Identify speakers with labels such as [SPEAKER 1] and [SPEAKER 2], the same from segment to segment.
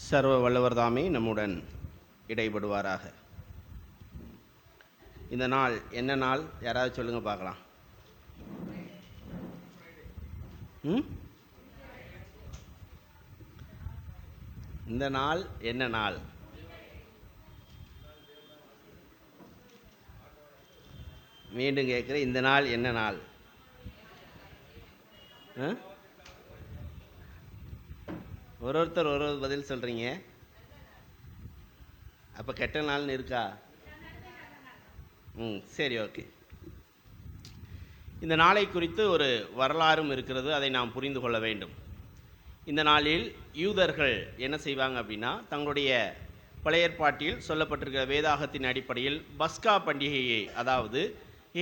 [SPEAKER 1] சர்வ வல்லவர் தாமே நம்முடன் இடைபடுவாராக. இந்த நாள் என்ன நாள்? யாராவது சொல்லுங்க பார்க்கலாம். இந்த நாள் என்ன நாள்? மீண்டும் கேட்குறேன், இந்த நாள் என்ன நாள்? ஒருத்தர் ஒரு பதில் சொல்கிறீங்க. அப்போ கெட்ட நாள்னு இருக்கா? சரி, ஓகே. இந்த நாளை குறித்து ஒரு வரலாறும் இருக்கிறது, அதை நாம் புரிந்து கொள்ள வேண்டும். இந்த நாளில் யூதர்கள் என்ன செய்வாங்க அப்படின்னா, தங்களுடைய பழைய ஏற்பாட்டில் சொல்லப்பட்டிருக்கிற வேதாகத்தின் அடிப்படையில் பஸ்கா பண்டிகையை, அதாவது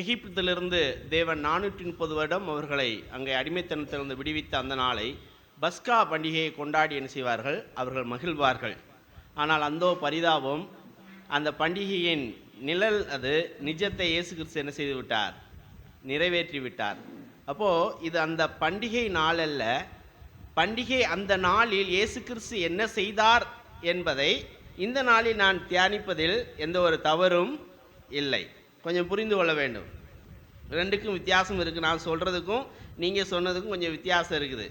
[SPEAKER 1] எகிப்திலிருந்து தேவன் 430 வருடம் அவர்களை அங்கே அடிமைத்தனத்திலிருந்து விடுவித்த அந்த நாளை பஸ்கா பண்டிகையை கொண்டாடி என்ன செய்வார்கள்? அவர்கள் மகிழ்வார்கள். ஆனால் அந்தோ பரிதாபம், அந்த பண்டிகையின் நிழல் அது நிஜத்தை இயேசு கிறிஸ்து என்ன செய்து விட்டார்? நிறைவேற்றி விட்டார். அப்போது இது அந்த பண்டிகை நாள் அல்ல. பண்டிகை அந்த நாளில் இயேசு கிறிஸ்து என்ன செய்தார் என்பதை இந்த நாளில் நான் தியானிப்பதில் எந்த ஒரு தவறும் இல்லை. கொஞ்சம் புரிந்து கொள்ள வேண்டும். ரெண்டுக்கும் வித்தியாசம் இருக்குது. நான் சொல்கிறதுக்கும் நீங்கள் சொன்னதுக்கும் கொஞ்சம் வித்தியாசம் இருக்குது.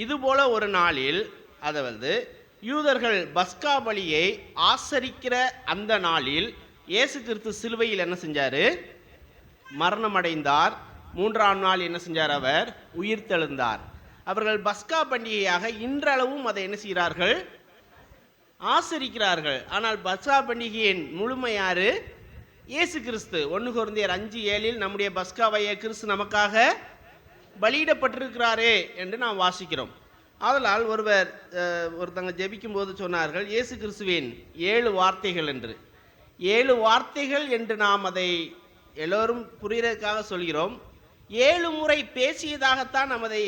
[SPEAKER 1] இதுபோல் ஒரு நாளில், அதாவது யூதர்கள் பஸ்கா பலியை ஆசரிக்கிற அந்த நாளில் இயேசு கிறிஸ்து சிலுவையில் என்ன செஞ்சார்? மரணம் அடைந்தார். 3ஆம் நாள் என்ன செஞ்சார்? அவர் உயிர்த்தெழுந்தார். அவர்கள் பஸ்கா பண்டிகையாக இன்றளவும் அதை என்ன செய்கிறார்கள்? ஆசரிக்கிறார்கள். ஆனால் பஸ்கா பண்டிகையின் முழுமை யாரு? இயேசு கிறிஸ்து. 1 கொரிந்தியர் 5:7 நம்முடைய பஸ்காவைய கிறிஸ்து நமக்காக பலியிடப்பட்டிருக்கிறாரே என்று நாம் வாசிக்கிறோம். அதனால் ஒருத்தங்க ஜெபிக்கும் போது சொன்னார்கள், இயேசு கிறிஸ்துவின் 7 வார்த்தைகள் என்று. 7 வார்த்தைகள் என்று நாம் அதை எல்லோரும் புரிகிறதுக்காக சொல்கிறோம். 7 முறை பேசியதாகத்தான் நாம் அதை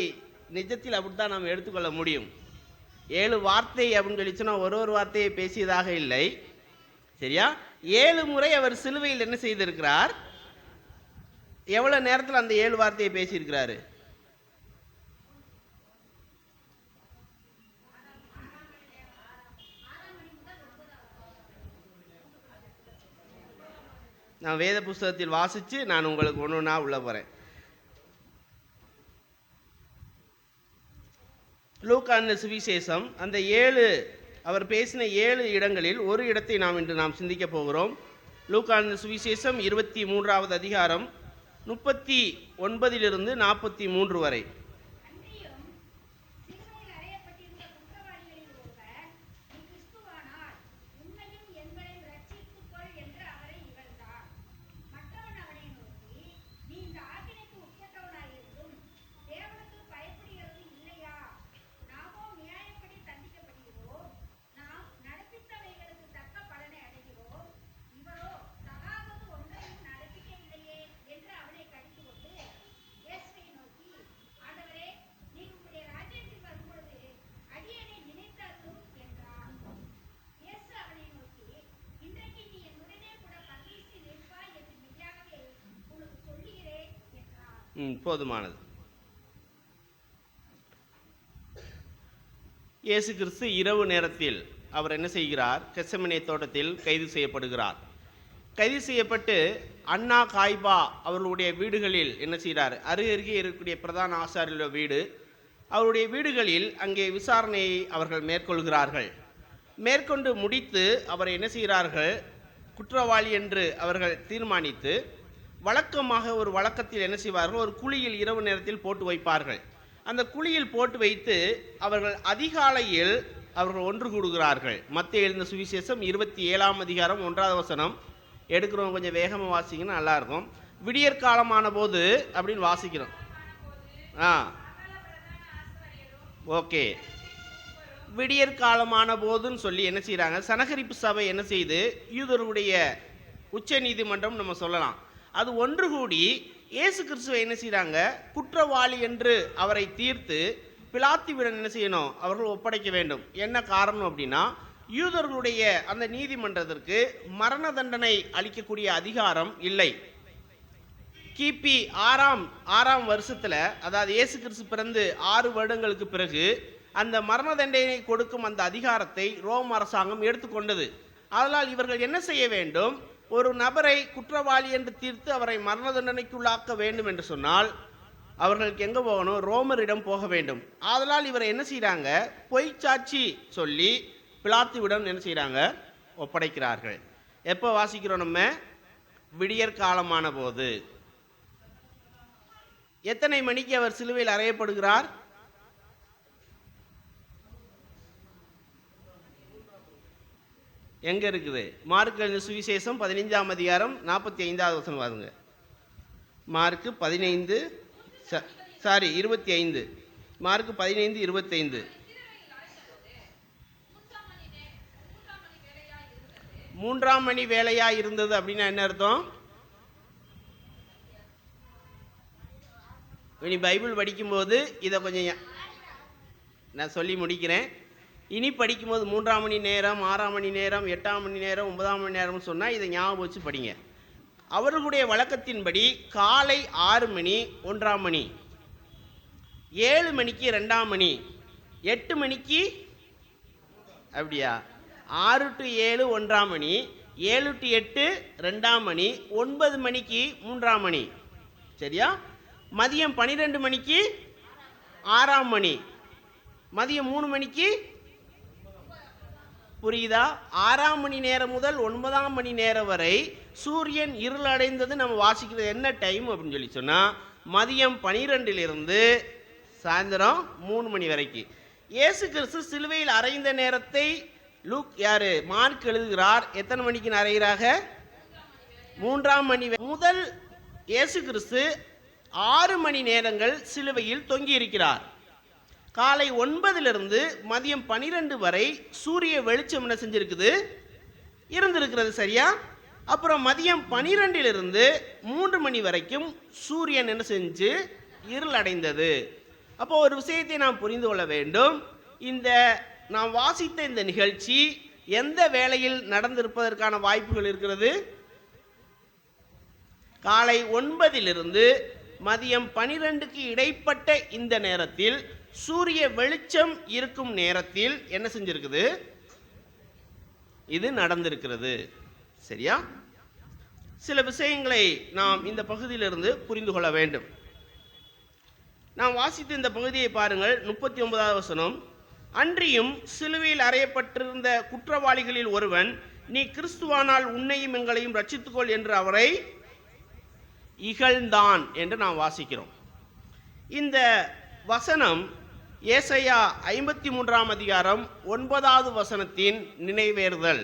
[SPEAKER 1] நிஜத்தில் அப்படித்தான் நாம் எடுத்துக்கொள்ள முடியும். 7 வார்த்தை அப்படின்னு சொல்லி சொன்னால் ஒரு வார்த்தையை பேசியதாக இல்லை. சரியா? 7 முறை அவர் சிலுவையில் என்ன செய்திருக்கிறார்? எவ்வளோ நேரத்தில் அந்த 7 வார்த்தையை பேசியிருக்கிறாரு? நான் வேத புஸ்தகத்தில் வாசித்து நான் உங்களுக்கு ஒன்றுனா உள்ள போகிறேன். லூக்கான சுவிசேஷம் அந்த 7 அவர் பேசின 7 இடங்களில் ஒரு இடத்தை நாம் சிந்திக்க போகிறோம். லூக்கான சுவிசேஷம் 23வது அதிகாரம் 39 43 வரை. போதுமானது. இயேசு கிறிஸ்து இரவு நேரத்தில் அவர் என்ன செய்கிறார்? கெத்செமனே தோட்டத்தில் கைது செய்யப்படுகிறார். கைது செய்யப்பட்டு அன்னா காய்பா அவர்களுடைய வீடுகளில் என்ன செய்கிறார்? அருகருகே இருக்கக்கூடிய பிரதான ஆசாரியருடைய வீடு, அவருடைய வீடுகளில் அங்கே விசாரணையை அவர்கள் மேற்கொள்கிறார்கள். மேற்கொண்டு முடித்து அவரை என்ன செய்கிறார்கள்? குற்றவாளி என்று அவர்கள் தீர்மானித்து வழக்கமாக ஒரு வழக்கத்தில் என்ன செய்வார்கள்? ஒரு குழியில் இரவு நேரத்தில் போட்டு வைப்பார்கள். அந்த குழியில் போட்டு வைத்து அவர்கள் அதிகாலையில் அவர்கள் ஒன்று கூடுகிறார்கள். மத்தேயு எழுதின சுவிசேஷம் 27ஆம் அதிகாரம் 1வது வசனம். எடுக்கிறவங்க கொஞ்சம் வேகமாக வாசிங்கன்னா நல்லாயிருக்கும். விடியற் காலமான போது அப்படின்னு வாசிக்கிறோம். ஓகே. விடியற் காலமான போதுன்னு சொல்லி என்ன செய்கிறாங்க? சனகரிப்பு சபை என்ன செய்து, யூதருடைய உச்ச நீதிமன்றம் நம்ம சொல்லலாம், அது ஒன்று கூடி இயேசு கிறிஸ்துவை என்ன செய்கிறாங்க? குற்றவாளி என்று அவரை தீர்த்து பிலாத்துவிடம் என்ன செய்யணும்? அவர்கள் ஒப்படைக்க வேண்டும். என்ன காரணம் அப்படின்னா, யூதர்களுடைய அந்த நீதிமன்றத்திற்கு மரண தண்டனை அளிக்கக்கூடிய அதிகாரம் இல்லை. கிபி 6ஆம் வருஷத்தில், அதாவது இயேசு கிறிஸ்து பிறந்து 6 வருடங்களுக்கு பிறகு அந்த மரண தண்டனை கொடுக்கும் அந்த அதிகாரத்தை ரோம் அரசாங்கம் எடுத்துக்கொண்டது. அதனால் இவர்கள் என்ன செய்ய வேண்டும்? ஒரு நபரை குற்றவாளி என்று தீர்த்து அவரை மரண தண்டனைக்குள்ளாக்க வேண்டும் என்று சொன்னால் அவர்களுக்கு எங்கே போகணும்? ரோமரிடம் போக வேண்டும். அதனால் இவரை என்ன செய்கிறாங்க? பொய் சாட்சி சொல்லி பிலாத்துவிடம் என்ன செய்கிறாங்க? ஒப்படைக்கிறார்கள். எப்போ வாசிக்கிறோம் நம்ம? விடியற் காலமான போது. எத்தனை மணிக்கு அவர் சிலுவையில் அறையப்படுகிறார்? எங்க இருக்குது? மார்க் எழுதின சுவிசேஷம் 15ஆம் அதிகாரம் 45வது வசனம் வாருங்க. Mark 25 mark 15:25. 3ஆம் மணி வேலையா இருந்தது அப்படின்னா என்ன அர்த்தம்? இனி பைபிள் படிக்கும்போது இதை கொஞ்சம் நான் சொல்லி முடிக்கிறேன். இனி படிக்கும்போது 3ஆம் மணி நேரம், 6ஆம் மணி நேரம், 8ஆம் மணி நேரம், 9ஆம் மணி நேரம்னு சொன்னால் இதை ஞாபகம் வச்சு படிங்க. அவர்களுடைய வழக்கத்தின்படி காலை 6 மணி 1ஆம் மணி, 7 மணிக்கு 2ஆம் மணி, 8 மணிக்கு அப்படியா 6 to 7 1ஆம் மணி, 7 to 8 2ஆம் மணி, 9 மணிக்கு 3ஆம் மணி. சரியா? மதியம் 12 மணிக்கு 6ஆம் மணி, மதியம் 3 மணிக்கு புரியுதா? 6ஆம் மணி நேரம் முதல் 9ஆம் மணி நேரம் வரை சூரியன் இருள் அடைந்தது. நம்ம வாசிக்கிறது என்ன டைம் அப்படின்னு சொல்லி சொன்னால் மதியம் 12லிருந்து சாயந்தரம் 3 மணி வரைக்கும். இயேசு கிறிஸ்து சிலுவையில் அறைந்த நேரத்தை மார்க் எழுதுகிறார். எத்தனை மணிக்கு அறைகிறாக? 3ஆம் மணி முதல் இயேசு கிறிஸ்து 6 மணி நேரங்கள் சிலுவையில் தொங்கி இருக்கிறார். காலை 9லிருந்து மதியம் 12 வரை சூரிய வெளிச்சம் என்ன செஞ்சிருக்குது? இருந்திருக்கிறது. சரியா? அப்புறம் மதியம் 12லிருந்து 3 மணி வரைக்கும் சூரியன் என்ன செஞ்சு? இருள் அடைந்தது. அப்போ ஒரு விஷயத்தை நாம் புரிந்து கொள்ள வேண்டும். இந்த நாம் வாசித்த இந்த நிகழ்ச்சி எந்த வேளையில் நடந்திருப்பதற்கான வாய்ப்புகள் இருக்கிறது? காலை 9லிருந்து மதியம் 12க்கு இடைப்பட்ட இந்த நேரத்தில் சூரிய வெளிச்சம் இருக்கும் நேரத்தில் என்ன செஞ்சிருக்குது? இது நடந்திருக்கிறது. சரியா? சில விஷயங்களை நாம் இந்த பகுதியிலிருந்து புரிந்து கொள்ள வேண்டும். நாம் வாசித்த இந்த பகுதியை பாருங்கள். 39வது வசனம். அன்றியும் சிலுவையில் அறையப்பட்டிருந்த குற்றவாளிகளில் ஒருவன், நீ கிறிஸ்துவானால் உன்னையும் எங்களையும் ரட்சித்துக்கொள் என்று அவரை இகழ்ந்தான் என்று நாம் வாசிக்கிறோம். இந்த வசனம் ஏசாயா 53ஆம் அதிகாரம் 9வது வசனத்தின் நினைவேறுதல்.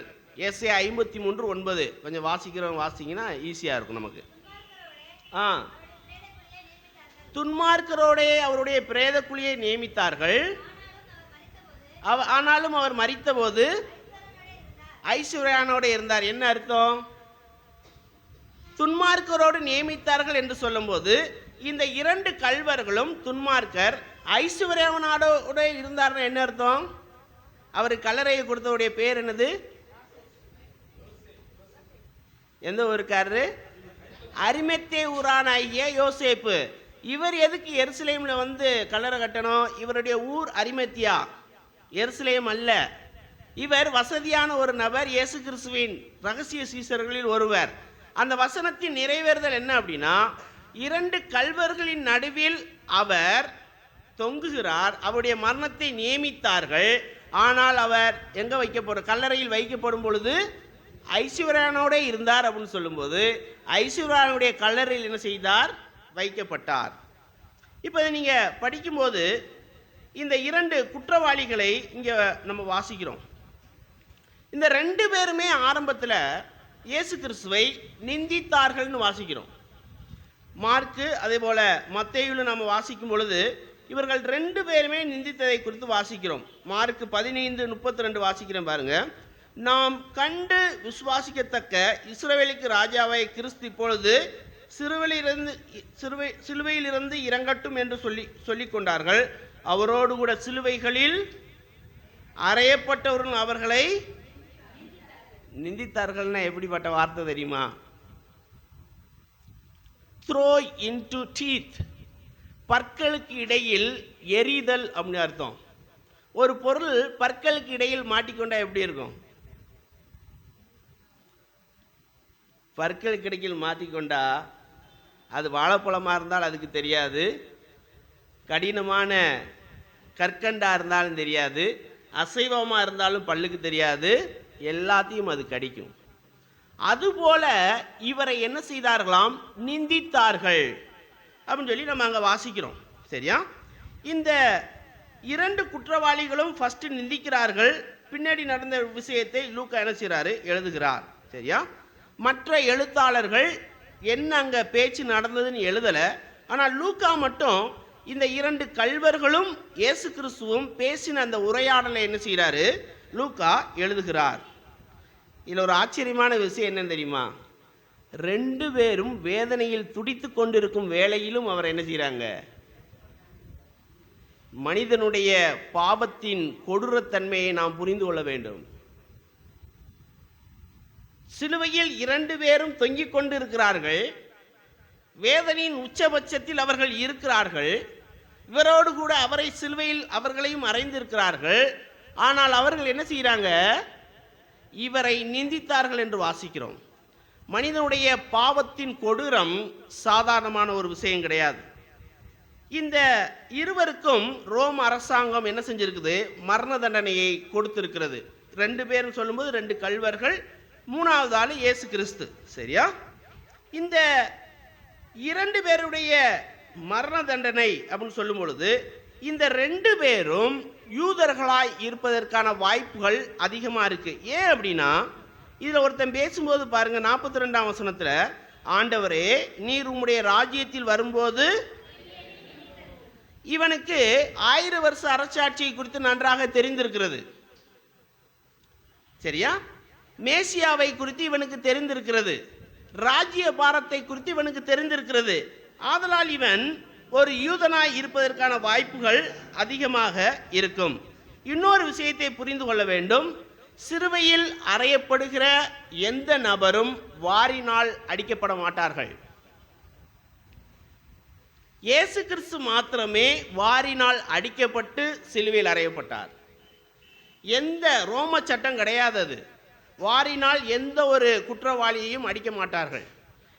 [SPEAKER 1] ஏசாயா 53:9 கொஞ்சம் வாசிக்கிறோம், வாசிங்கன்னா ஈஸியாக இருக்கும் நமக்கு. துன்மார்க்கரோடே அவருடைய பிரேத குழியை நியமித்தார்கள், ஆனாலும் அவர் மரித்தபோது ஐஸ்வர்யானோடு இருந்தார். என்ன அர்த்தம்? துன்மார்க்கரோடு நியமித்தார்கள் என்று சொல்லும்போது இந்த 2 கள்வர்களும் துன்மார்க்கர், ஐஸ்வர்யானோட இருந்தார்னா என்ன அர்த்தம்? அவர் கல்லறையை கொடுத்தவருடைய பேர் என்னது? எந்த ஊருக்காரரு? அரிமத்தே ஊரான ஐயா யோசேப்பு. இவர் எதுக்கு எருசலேமில் வந்து கல்லறை கட்டணும்? இவருடைய ஊர் அரிமத்தியா, எருசலேம் அல்ல. இவர் வசதியான ஒரு நபர், இயேசு கிறிஸ்துவின் ரகசிய சீசர்களில் ஒருவர். அந்த வசனத்தின் நிறைவேறுதல் என்ன அப்படின்னா, 2 கள்வர்களின் நடுவில் அவர் தொங்குகிறார். அவருடைய மரணத்தை நியமித்தார்கள். ஆனால் அவர் எங்கே வைக்கப்படும்? கல்லறையில் வைக்கப்படும் பொழுது ஐஸ்வர்யானோட இருந்தார் அப்படின்னு சொல்லும்போது ஐஸ்வர்யானுடைய கல்லறையில் என்ன செய்தார்? வைக்கப்பட்டார். இப்போ நீங்கள் படிக்கும்போது இந்த 2 குற்றவாளிகளை இங்கே நம்ம வாசிக்கிறோம். இந்த 2 பேருமே ஆரம்பத்தில் இயேசு கிறிஸ்துவை நிந்தித்தார்கள்னு வாசிக்கிறோம். மார்க்கு அதே போல் மத்தேயுவில் நம்ம வாசிக்கும் பொழுது இவர்கள் 2 பேருமே நிந்தித்ததை குறித்து வாசிக்கிறோம். மார்க்கு 15:32 வாசிக்கிறேன் பாருங்க. நாம் கண்டு விசுவாசிக்கத்தக்க இஸ்ரவேலுக்கு ராஜாவை கிறிஸ்து இப்பொழுது சிலுவையிலிருந்து இறங்கட்டும் என்று சொல்லிக் கொண்டார்கள். அவரோடு கூட சிலுவைகளில் அறையப்பட்டவர்கள் அவர்களை நிந்தித்தார்கள்னா எப்படிப்பட்ட வார்த்தை தெரியுமா? த்ரோ இன்டு டீத், பற்களுக்கு இடையில் எரிதல் அப்படின்னு அர்த்தம். ஒரு பொருள் பற்களுக்கு இடையில் மாட்டிக்கொண்டா எப்படி இருக்கும்? பற்களுக்கு இடையில் மாட்டிக்கொண்டா அது வாழைப்பழமாக இருந்தால் அதுக்கு தெரியாது, கடினமான கற்கண்டா இருந்தாலும் தெரியாது, அசைவமாக இருந்தாலும் பல்லுக்கு தெரியாது, எல்லாத்தையும் அது கடிக்கும். அதுபோல இவரை என்ன செய்தார்களாம்? நிந்தித்தார்கள் அப்படின்னு சொல்லி நம்ம அங்கே வாசிக்கிறோம். சரியா? இந்த 2 குற்றவாளிகளும் ஃபர்ஸ்ட் நிந்திக்கிறார்கள். பின்னாடி நடந்த விஷயத்தை லூக்கா என்ன செய்கிறாரு? எழுதுகிறார். சரியா? மற்ற எழுத்தாளர்கள் என்ன அங்கே பேச்சு நடந்ததுன்னு எழுதலை. ஆனால் லூக்கா மட்டும் இந்த 2 கள்வர்களும் இயேசு கிறிஸ்துவும் பேசின அந்த உரையாடலை என்ன செய்கிறாரு? லூக்கா எழுதுகிறார். இதில் ஒரு ஆச்சரியமான விஷயம் என்னன்னு தெரியுமா? 2 பேரும் வேதனையில் துடித்து கொண்டிருக்கும் வேளையிலும் அவர் என்ன செய்கிறாங்க? மனிதனுடைய பாவத்தின் கொடூரத்தன்மையை நாம் புரிந்து கொள்ள வேண்டும். சிலுவையில் 2 பேரும் தொங்கிக் கொண்டிருக்கிறார்கள். வேதனையின் உச்சபட்சத்தில் அவர்கள் இருக்கிறார்கள். இவரோடு கூட அவரை சிலுவையில் அவர்களையும் அறைந்திருக்கிறார்கள். ஆனால் அவர்கள் என்ன செய்கிறாங்க? இவரை நிந்தித்தார்கள் என்று வாசிக்கிறோம். மனிதனுடைய பாவத்தின் கொடூரம் சாதாரணமான ஒரு விஷயம் கிடையாது. இந்த இருவருக்கும் ரோம் அரசாங்கம் என்ன செஞ்சிருக்குது? மரண தண்டனையை கொடுத்திருக்கிறது. 2 பேரும் சொல்லும்போது 2 கள்வர்கள், 3வது ஆள் இயேசு கிறிஸ்து. சரியா? இந்த 2 பேருடைய மரண தண்டனை அப்படின்னு சொல்லும் பொழுது இந்த 2 பேரும் யூதர்களாய் இருப்பதற்கான வாய்ப்புகள் அதிகமாக இருக்கு. ஏன் அப்படின்னா, இதில் ஒருத்தன் பேசும்போது பாருங்க, 42ஆம் வசனத்தில், ஆண்டவரே நீர் உம்முடைய ராஜ்யத்தில் வரும்போது, இவனுக்கு 1000 வருஷ அரசாட்சியை குறித்து நன்றாக தெரிந்திருக்கிறது. சரியா? மேசியாவை குறித்து இவனுக்கு தெரிந்திருக்கிறது, ராஜ்ய பாரத்தை குறித்து இவனுக்கு தெரிந்திருக்கிறது. ஆதலால் இவன் ஒரு யூதனாய் இருப்பதற்கான வாய்ப்புகள் அதிகமாக இருக்கும். இன்னொரு விஷயத்தை புரிந்து கொள்ள வேண்டும். சிலுவையில் அறையப்படுகிற எந்த நபரும் வாரினால் அடிக்கப்பட மாட்டார்கள். இயேசு கிறிஸ்து மாத்திரமே வாரினால் அடிக்கப்பட்டு சிலுவையில் அறையப்பட்டார். எந்த ரோம சட்டம் கிடையாது. அது வாரினால் எந்த ஒரு குற்றவாளியையும் அடிக்க மாட்டார்கள்.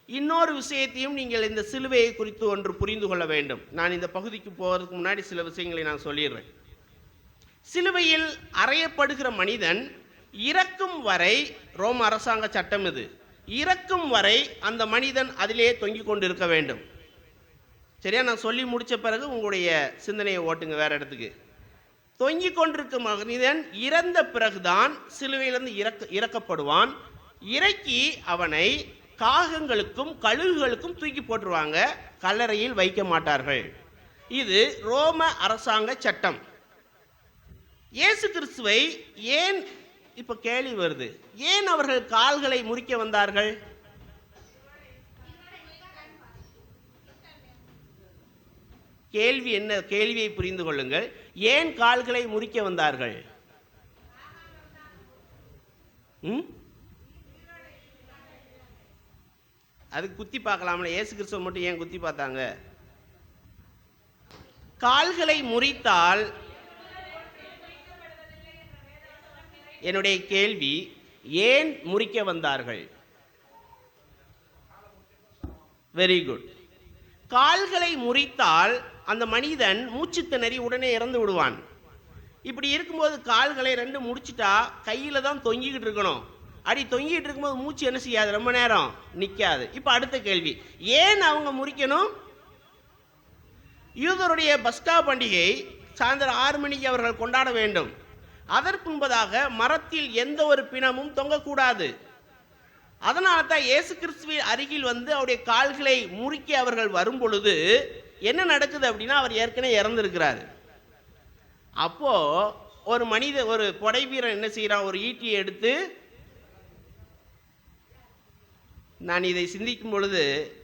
[SPEAKER 1] இன்னொரு விஷயத்தையும் நீங்கள் இந்த சிலுவையை குறித்து ஒன்று புரிந்து கொள்ள வேண்டும். நான் இந்த பகுதிக்கு போவதற்கு முன்னாடி சில விஷயங்களை நான் சொல்லிடுறேன். சிலுவையில் அறையப்படுகிற மனிதன் இறக்கும் வரை, ரோம அரசாங்க சட்டம் இது, இறக்கும் வரை அந்த மனிதன் அதிலே தொங்கிக் கொண்டு இருக்க வேண்டும். சரியா? நான் சொல்லி முடித்த பிறகு உங்களுடைய சிந்தனையை ஓட்டுங்க வேற இடத்துக்கு. தொங்கிக் கொண்டிருக்கும் மனிதன் இறந்த பிறகுதான் சிலுவையிலிருந்து இறக்கப்படுவான். இறக்கி அவனை காகங்களுக்கும் கழுகுகளுக்கும் தூக்கி போட்டுருவாங்க, கல்லறையில் வைக்க மாட்டார்கள். இது ரோம அரசாங்க சட்டம். இயேசு கிறிஸ்துவை ஏன், இப்ப கேள்வி வருது, ஏன் அவர்கள் கால்களை முறிக்க வந்தார்கள்? கேள்வி என்ன? கேள்வியை புரிந்து கொள்ளுங்கள். ஏன் கால்களை முறிக்க வந்தார்கள்? அதுக்கு குத்தி பார்க்கலாம்ல. இயேசு கிறிஸ்துவ மட்டும் ஏன் குத்தி பார்த்தாங்க? கால்களை முறித்தால், என்னுடைய கேள்வி, ஏன் முறிக்க வந்தார்கள்? Very good. கால்களை முறித்தால் அந்த மனிதன் மூச்சு திணறி உடனே இறந்து விடுவான். இப்படி இருக்கும்போது கால்களை 2 முடிச்சுட்டா கையில் தான் தொங்கிக்கிட்டு இருக்கணும். அப்படி தொங்கிட்டு இருக்கும்போது மூச்சு என்ன செய்யாது? ரொம்ப நேரம் நிற்காது. இப்போ அடுத்த கேள்வி, ஏன் அவங்க முறிக்கணும்? யூதருடைய பஸ்கா பண்டிகை சாயந்தரம் 6 மணிக்கு அவர்கள் கொண்டாட வேண்டும். அதற்கு முன்பதாக மரத்தில் எந்த ஒரு பிணமும் தொங்கக்கூடாது. அதனால தான் இயேசு கிறிஸ்துவின் அருகில் வந்து அவருடைய கால்களை முறிக்க அவர்கள் வரும் பொழுது என்ன நடக்குது அப்படின்னா, அவர் ஏற்கனவே இறந்திருக்கிறார். அப்போ ஒரு படை வீரன் என்ன செய்யறான்? ஒரு ஈட்டியை எடுத்து, நான் இதை சிந்திக்கும் பொழுது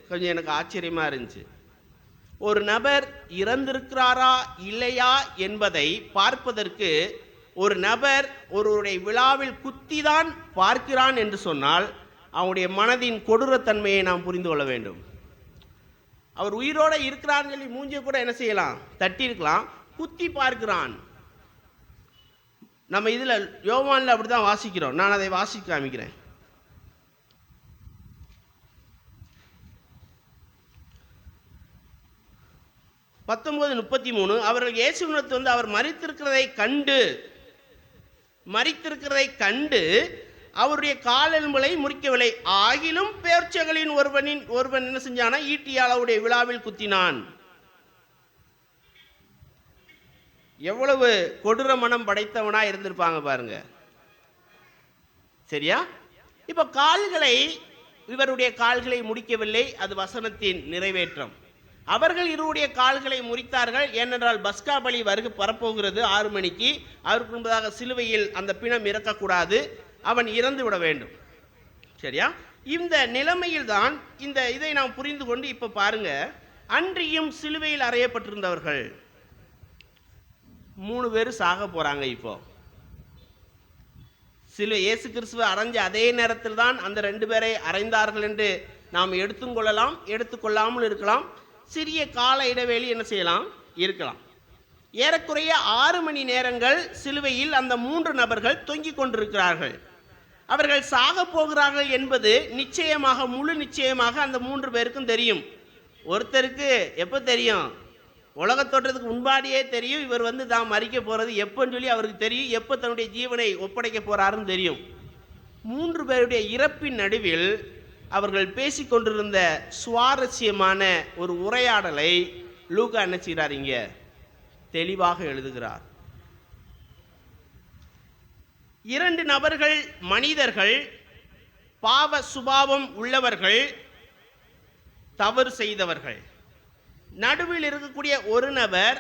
[SPEAKER 1] கொஞ்சம் எனக்கு ஆச்சரியமா இருந்துச்சு. ஒரு நபர் இறந்திருக்கிறாரா இல்லையா என்பதை பார்ப்பதற்கு ஒரு நபர் ஒருவருடைய விழாவில் குத்திதான் பார்க்கிறான் என்று சொன்னால் அவனுடைய மனதின் கொடூரத்தன்மையை நாம் புரிந்து கொள்ள வேண்டும். அவர் உயிரோடு இருக்கிறான்னு சொல்லி மூஞ்சியை கூட என்ன செய்யலாம்? தட்டி இருக்கலாம். குத்தி பார்க்கிறான். நம்ம இதில் யோவானில் அப்படி தான் வாசிக்கிறோம். நான் அதை வாசிக்க காமிக்கிறேன். பத்தொன்பது 33 அவர்கள் இயேசுவினிடத்தில் வந்து அவர் மரித்திருக்கிறதை கண்டு அவருடைய காலெலும்புகளை முறிக்கவில்லை. ஆகிலும் பேர்ச்சகளின் ஒருவன் என்ன செஞ்சானா, ஈட்டியால் அவருடைய விழாவில் குத்தினான். எவ்வளவு கொடூர மனம் படைத்தவனா இருந்திருப்பாங்க பாருங்க. சரியா? இப்ப இவருடைய கால்களை முடிக்கவில்லை. அது வசனத்தின் நிறைவேற்றம். அவர்கள் இருவருடைய கால்களை முறித்தார்கள். ஏனென்றால் பஸ்கா பலி வரப்போகிறது 6 மணிக்கு. அவருக்கு முன்பதாக சிலுவையில் அந்த பிணம் இறக்கக்கூடாது, அவன் இறந்து விட வேண்டும். சரியா? இந்த நிலைமையில் தான் இதை நாம் புரிந்து கொண்டு இப்ப பாருங்க, அன்றியும் சிலுவையில் அறையப்பட்டிருந்தவர்கள் 3 பேர் சாக போறாங்க. இப்போ இயேசு கிறிஸ்துவை அறைஞ்ச அதே நேரத்தில் தான் அந்த 2 பேரை அறைந்தார்கள் என்று நாம் எடுத்துக்கொள்ளலாம், எடுத்துக்கொள்ளாமல் இருக்கலாம். சிறிய கால இடைவெளி என்ன செய்யலாம், இருக்கலாம். ஏறக்குறைய 6 மணி நேரங்கள் சிலுவையில் அந்த 3 நபர்கள் தொங்கிக் கொண்டிருக்கிறார்கள். அவர்கள் சாக போகிறார்கள் என்பது முழு நிச்சயமாக அந்த 3 பேருக்கும் தெரியும். ஒருத்தருக்கு எப்போ தெரியும், உலக தோற்றத்துக்கு முன்பாடியே தெரியும். இவர் வந்து தான் மறிக்க போகிறது எப்போன்னு சொல்லி அவருக்கு தெரியும். எப்போ தன்னுடைய ஜீவனை ஒப்படைக்க போறாருன்னு தெரியும். 3 பேருடைய இறப்பின் நடுவில் அவர்கள் பேசிக்கொண்டிருந்த சுவாரஸ்யமான ஒரு உரையாடலை லூக்கா என்ன செய்கிறார், இங்க தெளிவாக எழுதுகிறார். 2 நபர்கள் மனிதர்கள், பாவ சுபாவம் உள்ளவர்கள், தவறு செய்தவர்கள். நடுவில் இருக்கக்கூடிய ஒரு நபர்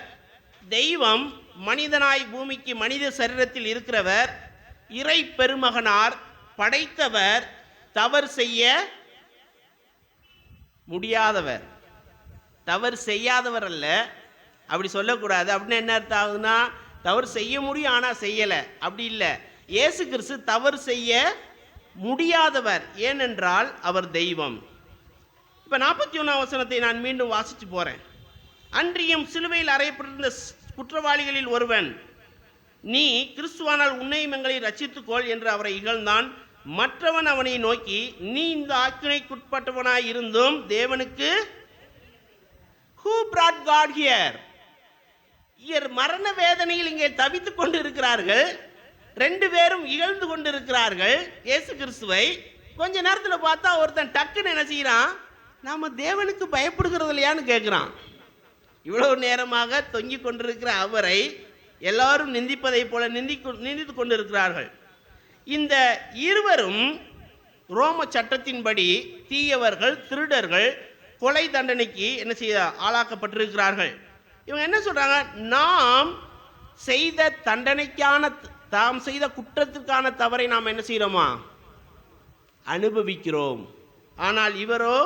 [SPEAKER 1] தெய்வம், மனிதனாய் பூமிக்கு மனித சரீரத்தில் இருக்கிறவர், இறை பெருமகனார், படைத்தவர், தவறு செய்ய முடியாதவர். தவறு செய்யாதவர் அல்ல, அப்படி சொல்லக்கூடாது. அப்படின்னு என்ன அர்த்தம் ஆகுதுன்னா, தவறு செய்ய முடியும் ஆனால் செய்யலை, அப்படி இல்லை. இயேசு கிறிஸ்து தவறு செய்ய முடியாதவர், ஏனென்றால் அவர் தெய்வம். இப்போ 41 வசனத்தை நான் மீண்டும் வாசித்து போகிறேன். அன்றியும் சிலுவையில் அறையப்பட்டிருந்த குற்றவாளிகளில் ஒருவன், நீ கிறிஸ்துவானால் உன்னையும் எங்களை ரட்சித்துக்கொள் என்று அவரை இகழ்ந்தான். மற்றவன் அவனை நோக்கி, நீ இந்த ஆக்கினைக்குட்பட்டவனாய் இருந்தும் தேவனுக்கு who brought God here? மரண வேதனையில் இங்கே தவித்துக் கொண்டு இருக்கிறார்கள். 2 பேரும் இகழ்ந்து கொண்டு இருக்கிறார்கள் இயேசு கிறிஸ்துவை. கொஞ்ச நேரத்தில் பார்த்தா ஒருத்தன் டக்குன்னு என்ன செய்யறான், நாம தேவனுக்கு பயப்படுகிறது இல்லையான்னு கேட்கிறான். இவ்வளவு நேரமாக தொங்கிக் கொண்டிருக்கிற அவரை எல்லாரும் நிந்திப்பதை போல நிந்தித்து கொண்டிருக்கிறார்கள். இந்த இருவரும் ரோம சட்டத்தின்படி தீயவர்கள், திருடர்கள், கொலை தண்டனைக்கு என்ன செய்ய ஆளாக்கப்பட்டிருக்கிறார்கள். இவங்க என்ன சொல்றாங்க, நாம் செய்த குற்றத்திற்கான தவறை நாம் என்ன செய்யறோமா, அனுபவிக்கிறோம். ஆனால் இவரோ,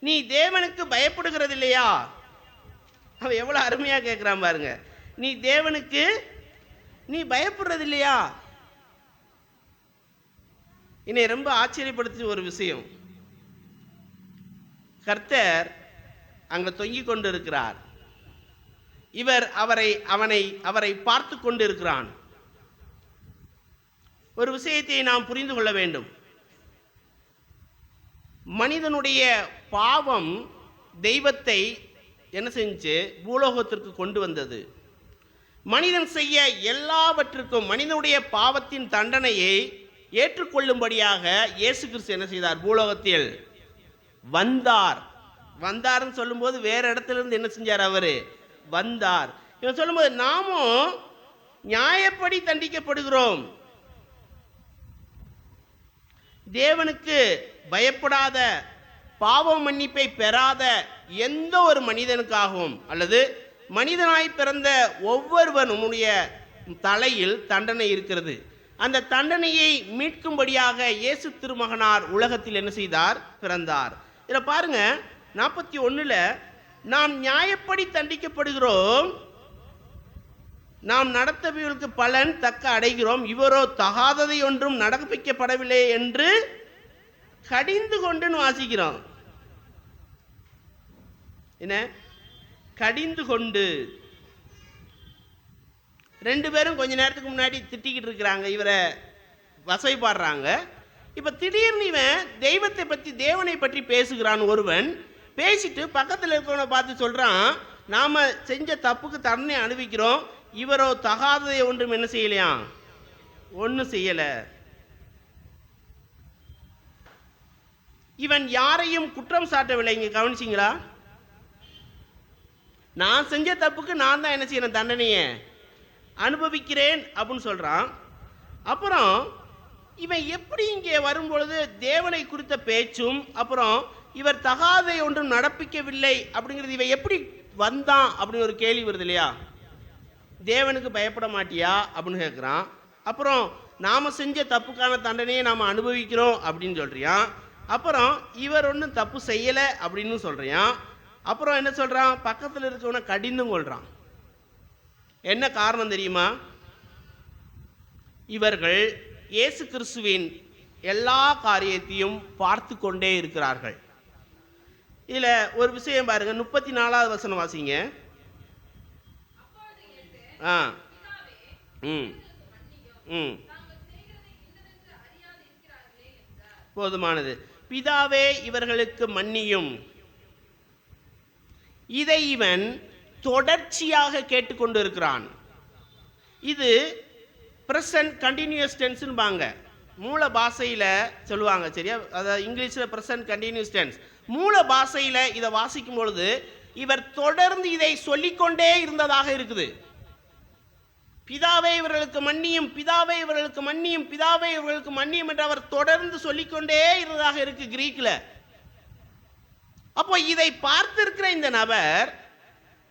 [SPEAKER 1] நீ தேவனுக்கு பயப்படுகிறது இல்லையா? அவன் எவ்வளவு அருமையா கேட்கிறான் பாருங்க. நீ தேவனுக்கு பயப்படுறது இல்லையா? என்னை ரொம்ப ஆச்சரியப்படுத்திய ஒரு விஷயம், கர்த்தர் அங்க தொங்கிக் கொண்டு இருக்கிறார். இவர் அவரை பார்த்து கொண்டு இருக்கிறான். ஒரு விஷயத்தை நாம் புரிந்து கொள்ள வேண்டும். மனிதனுடைய பாவம் தெய்வத்தை என்ன செஞ்சு பூலோகத்திற்கு கொண்டு வந்தது. மனிதன் செய்ய எல்லாவற்றுக்கும் மனிதனுடைய பாவத்தின் தண்டனையை ஏற்றுக்கொள்ளும்படியாக இயேசு கிறிஸ்து என்ன செய்தார், பூலோகத்தில் வந்தார்னு சொல்லும்போது வேற இடத்துல இருந்து என்ன செஞ்சார், அவரு வந்தார். இவன் சொல்லும்போது நாமும் நியாயப்படி தண்டிக்கப்படுகிறோம். தேவனுக்கு பயப்படாத, பாவ மன்னிப்பை பெறாத எந்த ஒரு மனிதனுக்காகவும் அல்லது மனிதனாய் பிறந்த ஒவ்வொருவனுடைய தலையில் தண்டனை இருக்கிறது. அந்த தண்டனையை மீட்கும்படியாக இயேசு திருமகனார் உலகத்தில் என்ன செய்தார், பிறந்தார். இதில் பாருங்க 41 நாம் நியாயப்படி தண்டிக்கப்படுகிறோம், நாம் நடத்தவர்களுக்கு பலன் தக்க அடைகிறோம், இவரோ தகாததை ஒன்றும் நடப்பிக்கப்படவில்லை என்று கடிந்து கொண்டு வாசிக்கிறோம். என்ன கடிந்து கொண்டு? 2 பேரும் கொஞ்ச நேரத்துக்கு முன்னாடி திட்டிக்கிட்டு இருக்கிறாங்க, இவரை வசைபாடுறாங்க. இப்போ திடீர்னு இவன் தெய்வத்தை பற்றி, தேவனை பற்றி பேசுகிறான். ஒருவன் பேசிட்டு பக்கத்தில் இருக்கிறவனை பார்த்து சொல்கிறான், நாம் செஞ்ச தப்புக்கு தண்டனை அனுபவிக்கிறோம், இவரோ தகாததை ஒன்றும் என்ன செய்யலையாம், ஒன்றும் செய்யலை. இவன் யாரையும் குற்றம் சாட்டவில்லை. இங்கே கவனிச்சிங்களா? நான் செஞ்ச தப்புக்கு நான் தான் என்ன செய்யறேன், தண்டனையை அனுபவிக்கிறேன் அப்படின்னு சொல்கிறான். அப்புறம் இவன் எப்படி இங்கே வரும்பொழுது தேவனை குறித்த பேச்சும், அப்புறம் இவர் தகாதை ஒன்றும் நடப்பிக்கவில்லை அப்படிங்கிறது இவன் எப்படி வந்தான் அப்படின்னு ஒரு கேள்வி வருது இல்லையா? தேவனுக்கு பயப்பட மாட்டியா அப்படின்னு கேட்குறான். அப்புறம் நாம் செஞ்ச தப்புக்கான தண்டனையை நாம் அனுபவிக்கிறோம் அப்படின்னு சொல்கிறியான். அப்புறம் இவர் ஒன்றும் தப்பு செய்யலை அப்படின்னு சொல்கிறியான். அப்புறம் என்ன சொல்கிறான், பக்கத்தில் இருக்கவனை கடிந்தும் கொள்கிறான். என்ன காரணம் தெரியுமா? இவர்கள் இயேசு கிறிஸ்துவின் எல்லா காரியத்தையும் பார்த்து கொண்டே இருக்கிறார்கள். இதில் ஒரு விஷயம் பாருங்க, 34வது வசனம் வாசிங்க. போதுமானது. பிதாவே இவர்களுக்கு மன்னியும். இதை இவன் தொடர்ச்சியாக கேட்டுக்கொண்டு இருக்கிறான். இது ப்ரெசன்ட் கண்டினியூஸ் டென்ஸ்னுபாங்க, மூல பாஷையில் சொல்லுவாங்க, சரியா? அதாவது இங்கிலீஷில் ப்ரெசன்ட் கண்டினியூஸ் டென்ஸ். மூல பாஷையில் இதை வாசிக்கும் பொழுது இவர் தொடர்ந்து இதை சொல்லிக்கொண்டே இருந்ததாக இருக்குது. பிதாவே இவர்களுக்கு மன்னியும், பிதாவே இவர்களுக்கு மன்னியும், பிதாவே இவர்களுக்கு மன்னியும் என்று அவர் தொடர்ந்து சொல்லிக்கொண்டே இருந்ததாக இருக்கு கிரீக்கில். அப்போ இதை பார்த்திருக்கிற இந்த நபர்,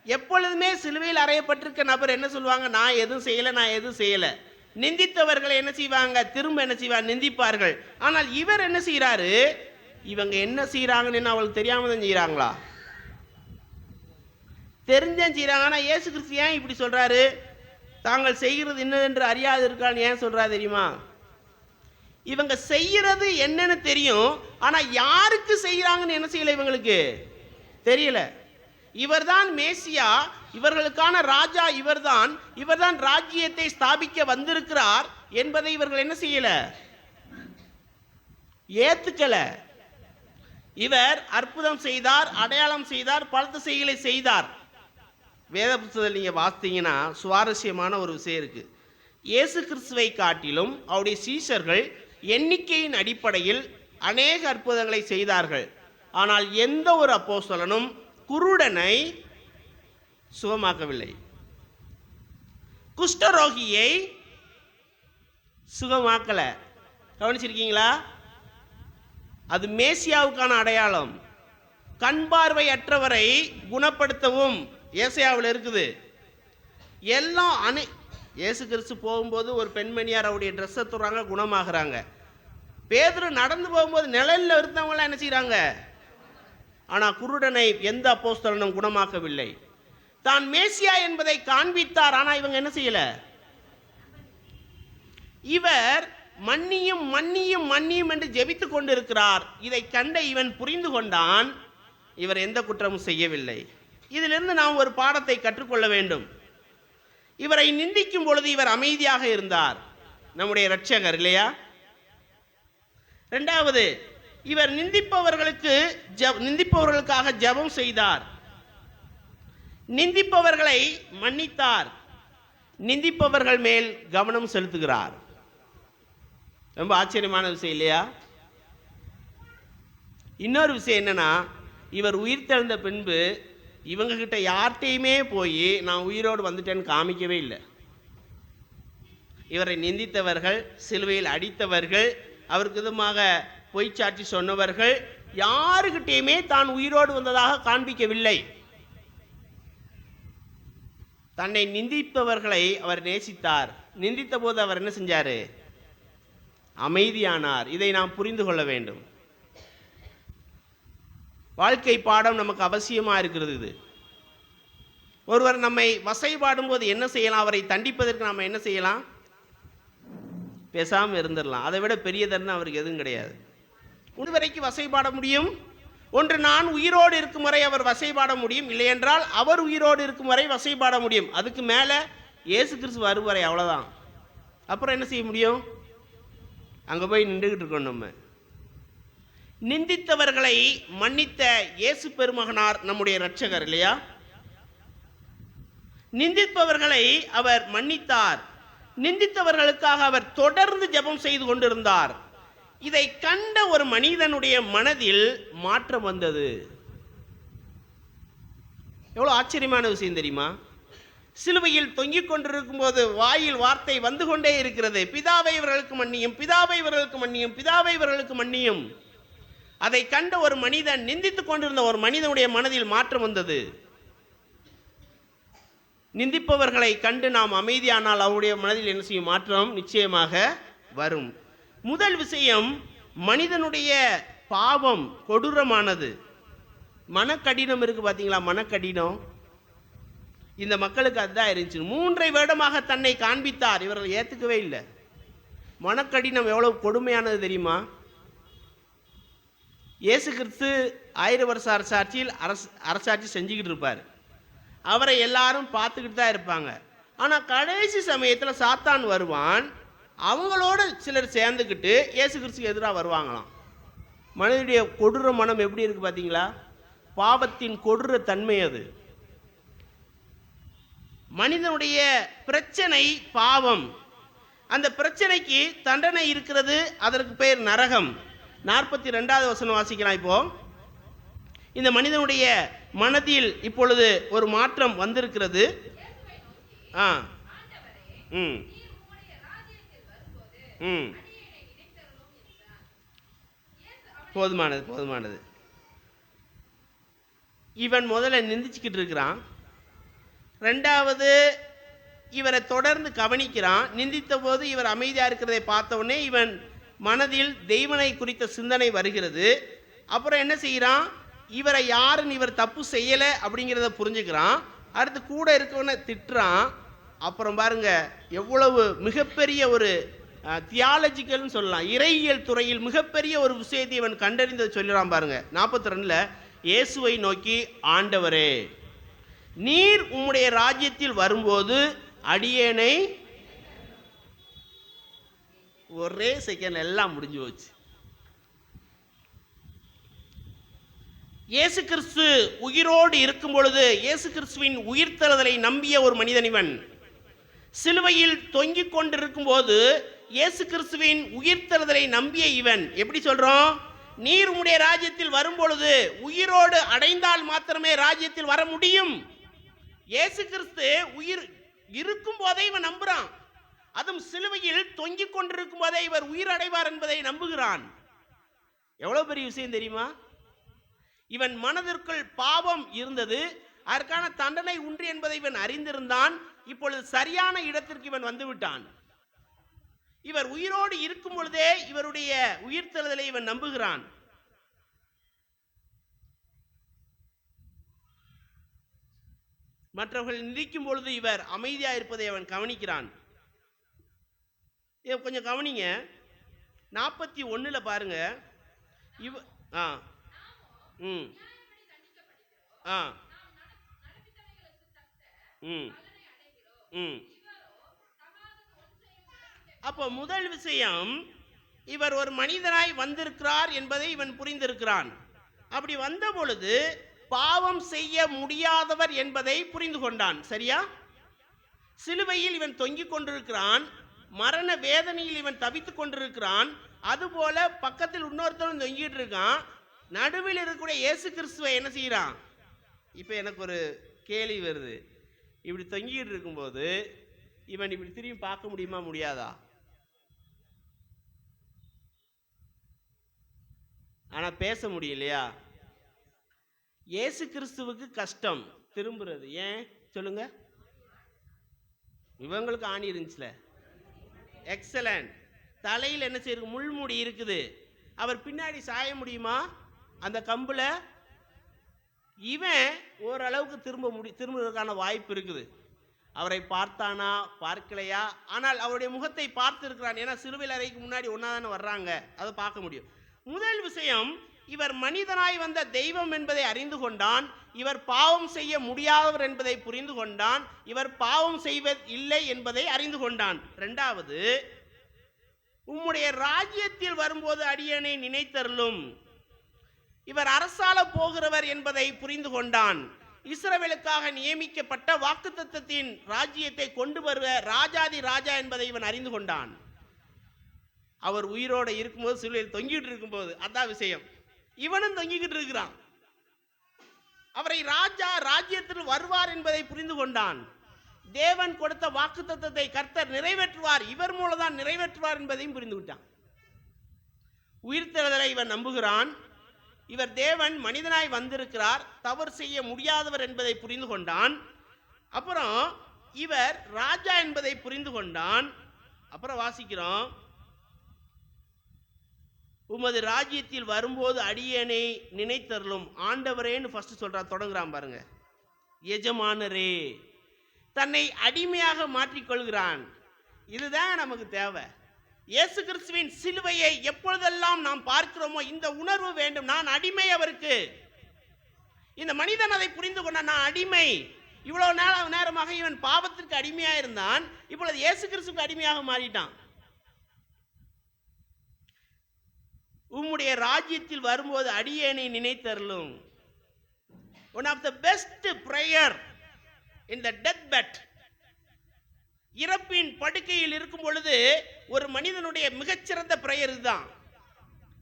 [SPEAKER 1] எப்பொழுதுமே சிலுவையில் அறையப்பட்டிருக்க நபர் என்ன சொல்லுவாங்க, நான் எதுவும் செய்யலை, நான் எதுவும் செய்யலை. நிந்தித்தவர்களை என்ன செய்வாங்க, திரும்ப என்ன செய்வாங்க, நிந்திப்பார்கள். ஆனால் இவர் என்ன செய்கிறாரு, இவங்க என்ன செய்கிறாங்கன்னு அவளுக்கு தெரியாம தான் செய்கிறாங்களா, தெரிஞ்சும் செய்கிறாங்க. ஆனால் இயேசு கிறிஸ்து ஏன் இப்படி சொல்கிறாரு, தாங்கள் செய்கிறது என்னதென்று அறியாது இருக்கான்னு ஏன் சொல்கிறாரு தெரியுமா? இவங்க செய்கிறது என்னன்னு தெரியும், ஆனால் யாருக்கு செய்கிறாங்கன்னு என்ன செய்யலை, இவங்களுக்கு தெரியல. இவர்தான் மேசியா, இவர்களுக்கான ராஜா இவர்தான், இவர்தான் ராஜ்யத்தை ஸ்தாபிக்க வந்திருக்கிறார் என்பதை இவர்கள் என்ன செய்யல, ஏத்துக்கல. இவர் அற்புதம் செய்தார், அடையாளம் செய்தார், பலத்த செய்களை செய்தார். வேத புத்தகத்தில் நீங்கள் வாசித்தீங்கன்னா சுவாரஸ்யமான ஒரு விஷயம் இருக்கு. இயேசு கிறிஸ்துவை காட்டிலும் அவருடைய சீஷர்கள் எண்ணிக்கையின் அடிப்படையில் அநேக அற்புதங்களை செய்தார்கள். ஆனால் எந்த ஒரு அப்போஸ்தலனும் குருடனை சுகமாக்கவில்லை, குஷ்டரோகியை சுகமாக்கல. கவனிச்சிருக்கீங்களா? அது மேசியாவுக்கான அடையாளம். கண் பார்வை அற்றவரை குணப்படுத்தவும் ஏசாயாவில் இருக்குது. எல்லாம் இயேசு கிறிஸ்து போகும்போது ஒரு பெண்மணியார் அவருடைய ட்ரெஸ்ஸை துறாங்க, குணமாகறாங்க. பேதுரு நடந்து போகும்போது நிழலில் இருந்தவங்களாம் என்ன செய்கிறாங்க, ஆனால் குருடனை எந்த அப்போஸ்தலனும் குணமாக்கவில்லை. தான் மேசியா என்பதை காண்பித்தார், ஆனால் இவங்க என்ன செய்யல. இவர் மன்னியும் மன்னியும் மன்னியும் என்று ஜெபித்துக் கொண்டிருக்கிறார். இதை கண்ட இவன் புரிந்து கொண்டான், இவர் எந்த குற்றமும் செய்யவில்லை. இதிலிருந்து நாம் ஒரு பாடத்தை கற்றுக்கொள்ள வேண்டும். இவரை நிந்திக்கும் பொழுது இவர் அமைதியாக இருந்தார், நம்முடைய இரட்சகர் இல்லையா? இரண்டாவது, இவர் நிந்திப்பவர்களுக்காக ஜெபம் செய்தார், நிந்திப்பவர்களை மன்னித்தார், நிந்திப்பவர்கள் மேல் கவனம் செலுத்துகிறார். ரொம்ப ஆச்சரியமான விஷயம் இல்லையா? இன்னொரு விஷயம் என்னன்னா, இவர் உயிர் தெழுந்த பின்பு இவங்க கிட்ட யார்கிட்டையுமே போய் நான் உயிரோடு வந்துட்டேன்னு காமிக்கவே இல்லை. இவரை நிந்தித்தவர்கள், சிலுவையில் அடித்தவர்கள், அவருக்கு விதமாக பொய்ச்சாட்சி சொன்னவர்கள் யாருக்கிட்டையுமே தான் உயிரோடு வந்ததாக காண்பிக்கவில்லை. தன்னை நிந்திப்பவர்களை அவர் நேசித்தார். நிந்தித்த போது அவர் என்ன செஞ்சார், அமைதியானார். இதை நாம் புரிந்து கொள்ள வேண்டும். வாழ்க்கை பாடம் நமக்கு அவசியமாக இருக்கிறது. இது ஒருவர் நம்மை வசைபாடும் போது என்ன செய்யலாம், அவரை தண்டிப்பதற்கு நாம் என்ன செய்யலாம், பேசாமல் இருந்துடலாம். அதை விட பெரிய தண்டனை அவருக்கு எதுவும் கிடையாது. இதுவரைக்கும் வசைபாட முடியும். ஒன்று, நான் உயிரோடு இருக்கும் வரை அவர் வசைபாட முடியும், இல்லை என்றால் அவர் உயிரோடு இருக்கும் வரை வசைபாட முடியும். அதுக்கு மேலே இயேசு கிறிஸ்து வருவாரே, அவ்வளோதான். அப்புறம் என்ன செய்ய முடியும்? அங்கே போய் நின்றுக்கிட்டு இருக்கோம். நம்ம நிந்தித்தவர்களை மன்னித்த இயேசு பெருமகனார் நம்முடைய இரட்சகர் இல்லையா? நிந்திப்பவர்களை அவர் மன்னித்தார். நிந்தித்தவர்களுக்காக அவர் தொடர்ந்து ஜெபம் செய்து கொண்டிருந்தார். இதை கண்ட ஒரு மனிதனுடைய மனதில் மாற்றம் வந்தது. எவ்வளவு ஆச்சரியமான விஷயம் தெரியுமா? சிலுவையில் தொங்கிக் கொண்டிருக்கும் போது வாயில் வார்த்தை வந்து கொண்டே இருக்கிறது, பிதாவை இவர்களுக்கு மன்னியும், பிதாவை இவர்களுக்கு மன்னியும், பிதாவை இவர்களுக்கு மன்னியும். அதை கண்ட ஒரு மனிதன், நிந்தித்துக் கொண்டிருந்த ஒரு மனிதனுடைய மனதில் மாற்றம் வந்தது. நிந்திப்பவர்களை கண்டு நாம் அமைதியானால் அவருடைய மனதில் என்ன செய்யும்? மாற்றம் நிச்சயமாக வரும். முதல் விஷயம், மனிதனுடைய பாவம் கொடூரமானது. மனக்கடினம் இருக்கு பார்த்தீங்களா? மனக்கடினம் இந்த மக்களுக்கு அதுதான் இருந்துச்சு. 3 வருடமாக தன்னை காண்பித்தார், இவர்கள் ஏற்றுக்கவே இல்லை. மனக்கடினம் எவ்வளவு கொடுமையானது தெரியுமா? இயேசு கிறிஸ்து 1000 வருஷ அரசாட்சியில் அரசாட்சி செஞ்சுக்கிட்டு இருப்பார். அவரை எல்லாரும் பார்த்துக்கிட்டு தான் இருப்பாங்க. ஆனால் கடைசி சமயத்தில் சாத்தான் வருவான். அவங்களோட சிலர் சேர்ந்துக்கிட்டு இயேசு கிறிஸ்துக்கு எதிராக வருவாங்களாம். மனிதனுடைய கொடூர மனம் எப்படி இருக்கு பார்த்தீங்களா? பாவத்தின் கொடூர தன்மை அது. மனிதனுடைய பிரச்சனை பாவம். அந்த பிரச்சனைக்கு தண்டனை இருக்கிறது, அதற்கு பெயர் நரகம். 42வது வசனம் வாசிக்கலாம். இப்போ இந்த மனிதனுடைய மனதில் இப்பொழுது ஒரு மாற்றம் வந்திருக்கிறது. போதுமானது, போதுமானது. இவன் முதல்ல நிந்திச்சுக்கிட்டு இருக்கிறான். 2வது, இவரை தொடர்ந்து கவனிக்கிறான். நிந்தித்த போது இவர் அமைதியா இருக்கிறதை பார்த்த உடனே இவன் மனதில் தெய்வனை குறித்த சிந்தனை வருகிறது. அப்புறம் என்ன செய்யறான்? இவரை யாருன்னு, இவர் தப்பு செய்யலை அப்படிங்கிறத புரிஞ்சுக்கிறான். அடுத்து கூட இருக்கவனை திட்டுறான். அப்புறம் பாருங்க, எவ்வளவு மிகப்பெரிய ஒரு தியாலஜிக்கல்னு சொல்லலாம், இறையியல் துறையில் மிகப்பெரிய ஒரு விஷயத்தை இவன் கண்டறிந்ததை சொல்லிடான் பாருங்க. 42ல் இயேசுவை நோக்கி, ஆண்டவரே, நீர் உம்முடைய ராஜ்யத்தில் வரும்போது அடியேனை. ஒரே செகண்ட் எல்லாம் முடிஞ்சு போச்சு. இயேசு கிறிஸ்து உயிரோடு இருக்கும் பொழுது இயேசு கிறிஸ்துவின் உயிர்த்தெழுதலை நம்பிய ஒரு மனிதன் இவன். சிலுவையில் தொங்கிக் கொண்டிருக்கும் போது இயேசு கிறிஸ்துவின் உயிர்த்தெழுதலை நம்பிய இவன் எப்படி சொல்றோம்? நீர் உம்முடைய ராஜ்யத்தில் வரும் பொழுது, உயிரோடு அடைந்தால் மாத்திரமே ராஜ்யத்தில் வர முடியும். இயேசு கிறிஸ்து உயிர் இருக்கும் போதே இவன் நம்புறான். அதுவும் சிலுவையில் தொங்கிக் கொண்டிருக்கும் போதே இவர் உயிர் அடைவார் என்பதை நம்புகிறான். எவ்வளவு பெரிய விஷயம் தெரியுமா? இவன் மனதிற்குள் பாவம் இருந்தது, அதற்கான தண்டனை உண்டு என்பதை இவன் அறிந்திருந்தான். இப்பொழுது சரியான இடத்திற்கு இவன் வந்துவிட்டான். இவர் உயிரோடு இருக்கும் பொழுதே இவருடைய உயிர்த்தெழுதலை இவன் நம்புகிறான். மற்றவர்கள் நிந்திக்கும் பொழுது இவர் அமைதியாக இருப்பதை அவன் கவனிக்கிறான். கொஞ்சம் கவனிங்க. 41ல் பாருங்க. அப்போ முதல் விஷயம், இவர் ஒரு மனிதனாய் வந்திருக்கிறார் என்பதை இவன் புரிந்திருக்கிறான். அப்படி வந்த பொழுது பாவம் செய்ய முடியாதவர் என்பதை புரிந்து கொண்டான். சரியா? சிலுவையில் இவன் தொங்கிக் கொண்டிருக்கிறான், மரண வேதனையில் இவன் தவித்துக் கொண்டிருக்கிறான். அதுபோல பக்கத்தில் இன்னொருத்தவன் தொங்கிட்டு இருக்கான். நடுவில் இருக்கக்கூடிய இயேசு கிறிஸ்துவை என்ன செய்யறான்? இப்போ எனக்கு ஒரு கேள்வி வருது. இப்படி தொங்கிட்டு இருக்கும்போது இவன் இப்படி திரும்பி பார்க்க முடியுமா, முடியாதா? ஆனா பேச முடியலையா? இயேசு கிறிஸ்துவுக்கு கஷ்டம் திரும்புறது. ஏன் சொல்லுங்க? இவங்களுக்கு ஆணி இருந்துச்சுல. எக்ஸலண்ட். தலையில் என்ன செய்யுது? முள்முடி இருக்குது. அவர் பின்னாடி சாய முடியுமா அந்த கம்புல? இவன் ஓரளவுக்கு திரும்புவதற்கான வாய்ப்பு இருக்குது. அவரை பார்த்தானா பார்க்கலையா? ஆனால் அவருடைய முகத்தை பார்த்து இருக்கிறான். ஏன்னா சிலுவையில் அறைக்கு முன்னாடி ஒன்னா தானே வர்றாங்க, அதை பார்க்க முடியும். முதல் விஷயம், இவர் மனிதனாய் வந்த தெய்வம் என்பதை அறிந்து கொண்டான். இவர் பாவம் செய்ய முடியாதவர் என்பதை புரிந்து கொண்டான். இவர் பாவம் செய்வது இல்லை என்பதை அறிந்து கொண்டான். இரண்டாவது, உம்முடைய ராஜ்யத்தில் வரும்போது அடியேனை நினைத்தருளும். இவர் அரசாள போகிறவர் என்பதை புரிந்து கொண்டான். இஸ்ரவேலுக்காக நியமிக்கப்பட்ட வாக்குத்தத்தத்தின் ராஜ்யத்தை கொண்டு வருவ ராஜாதி ராஜா என்பதை இவன் அறிந்து கொண்டான். அவர் உயிரோடு இருக்கும்போது, சிலுவையில் தொங்கிட்டு இருக்கும்போது, அதான் விஷயம். இவனும் தொங்கிக்கிட்டு இருக்கிறான். அவரை ராஜா ராஜ்யத்தில் வருவார் என்பதை புரிந்து கொண்டான். தேவன் கொடுத்த வாக்குத்தத்தத்தை கர்த்தர் நிறைவேற்றுவார், இவர் மூலம் தான் நிறைவேற்றுவார் என்பதையும் புரிந்து விட்டான். உயிர்த்தெழுதலை இவன் நம்புகிறான். இவர் தேவன் மனிதனாய் வந்திருக்கிறார், தவறு செய்ய முடியாதவர் என்பதை புரிந்து கொண்டான். அப்புறம் இவர் ராஜா என்பதை புரிந்து கொண்டான். அப்புறம் வாசிக்கிறோம், உமது ராஜ்யத்தில் வரும்போது அடியேனை நினைத்தருளும். ஆண்டவரேன்னு ஃபர்ஸ்ட் சொல்றான், தொடங்குறான் பாருங்க. எஜமானரே, தன்னை அடிமையாக மாற்றிக்கொள்கிறான். இதுதான் நமக்கு தேவை. இயேசு கிறிஸ்துவின் சிலுவையை எப்பொழுதெல்லாம் நாம் பார்க்கிறோமோ இந்த உணர்வு வேண்டும். நான் அடிமை அவருக்கு. இந்த மனிதன் அதை புரிந்து கொண்டான், நான் அடிமை. இவ்வளவு நேரமாக இவன் பாவத்திற்கு அடிமையாக இருந்தான், இப்பொழுது இயேசு கிறிஸ்துவுக்கு அடிமையாக மாறிட்டான். உம்முடைய ராஜ்யத்தில் வரும்போது அடியேனை நினைத்தருளும். One of the best prayer in the death bed. இறப்பின் படுக்கையில் இருக்கும் பொழுது ஒரு மனிதனுடைய மிகச்சிறந்த பிரேயர் இதுதான்.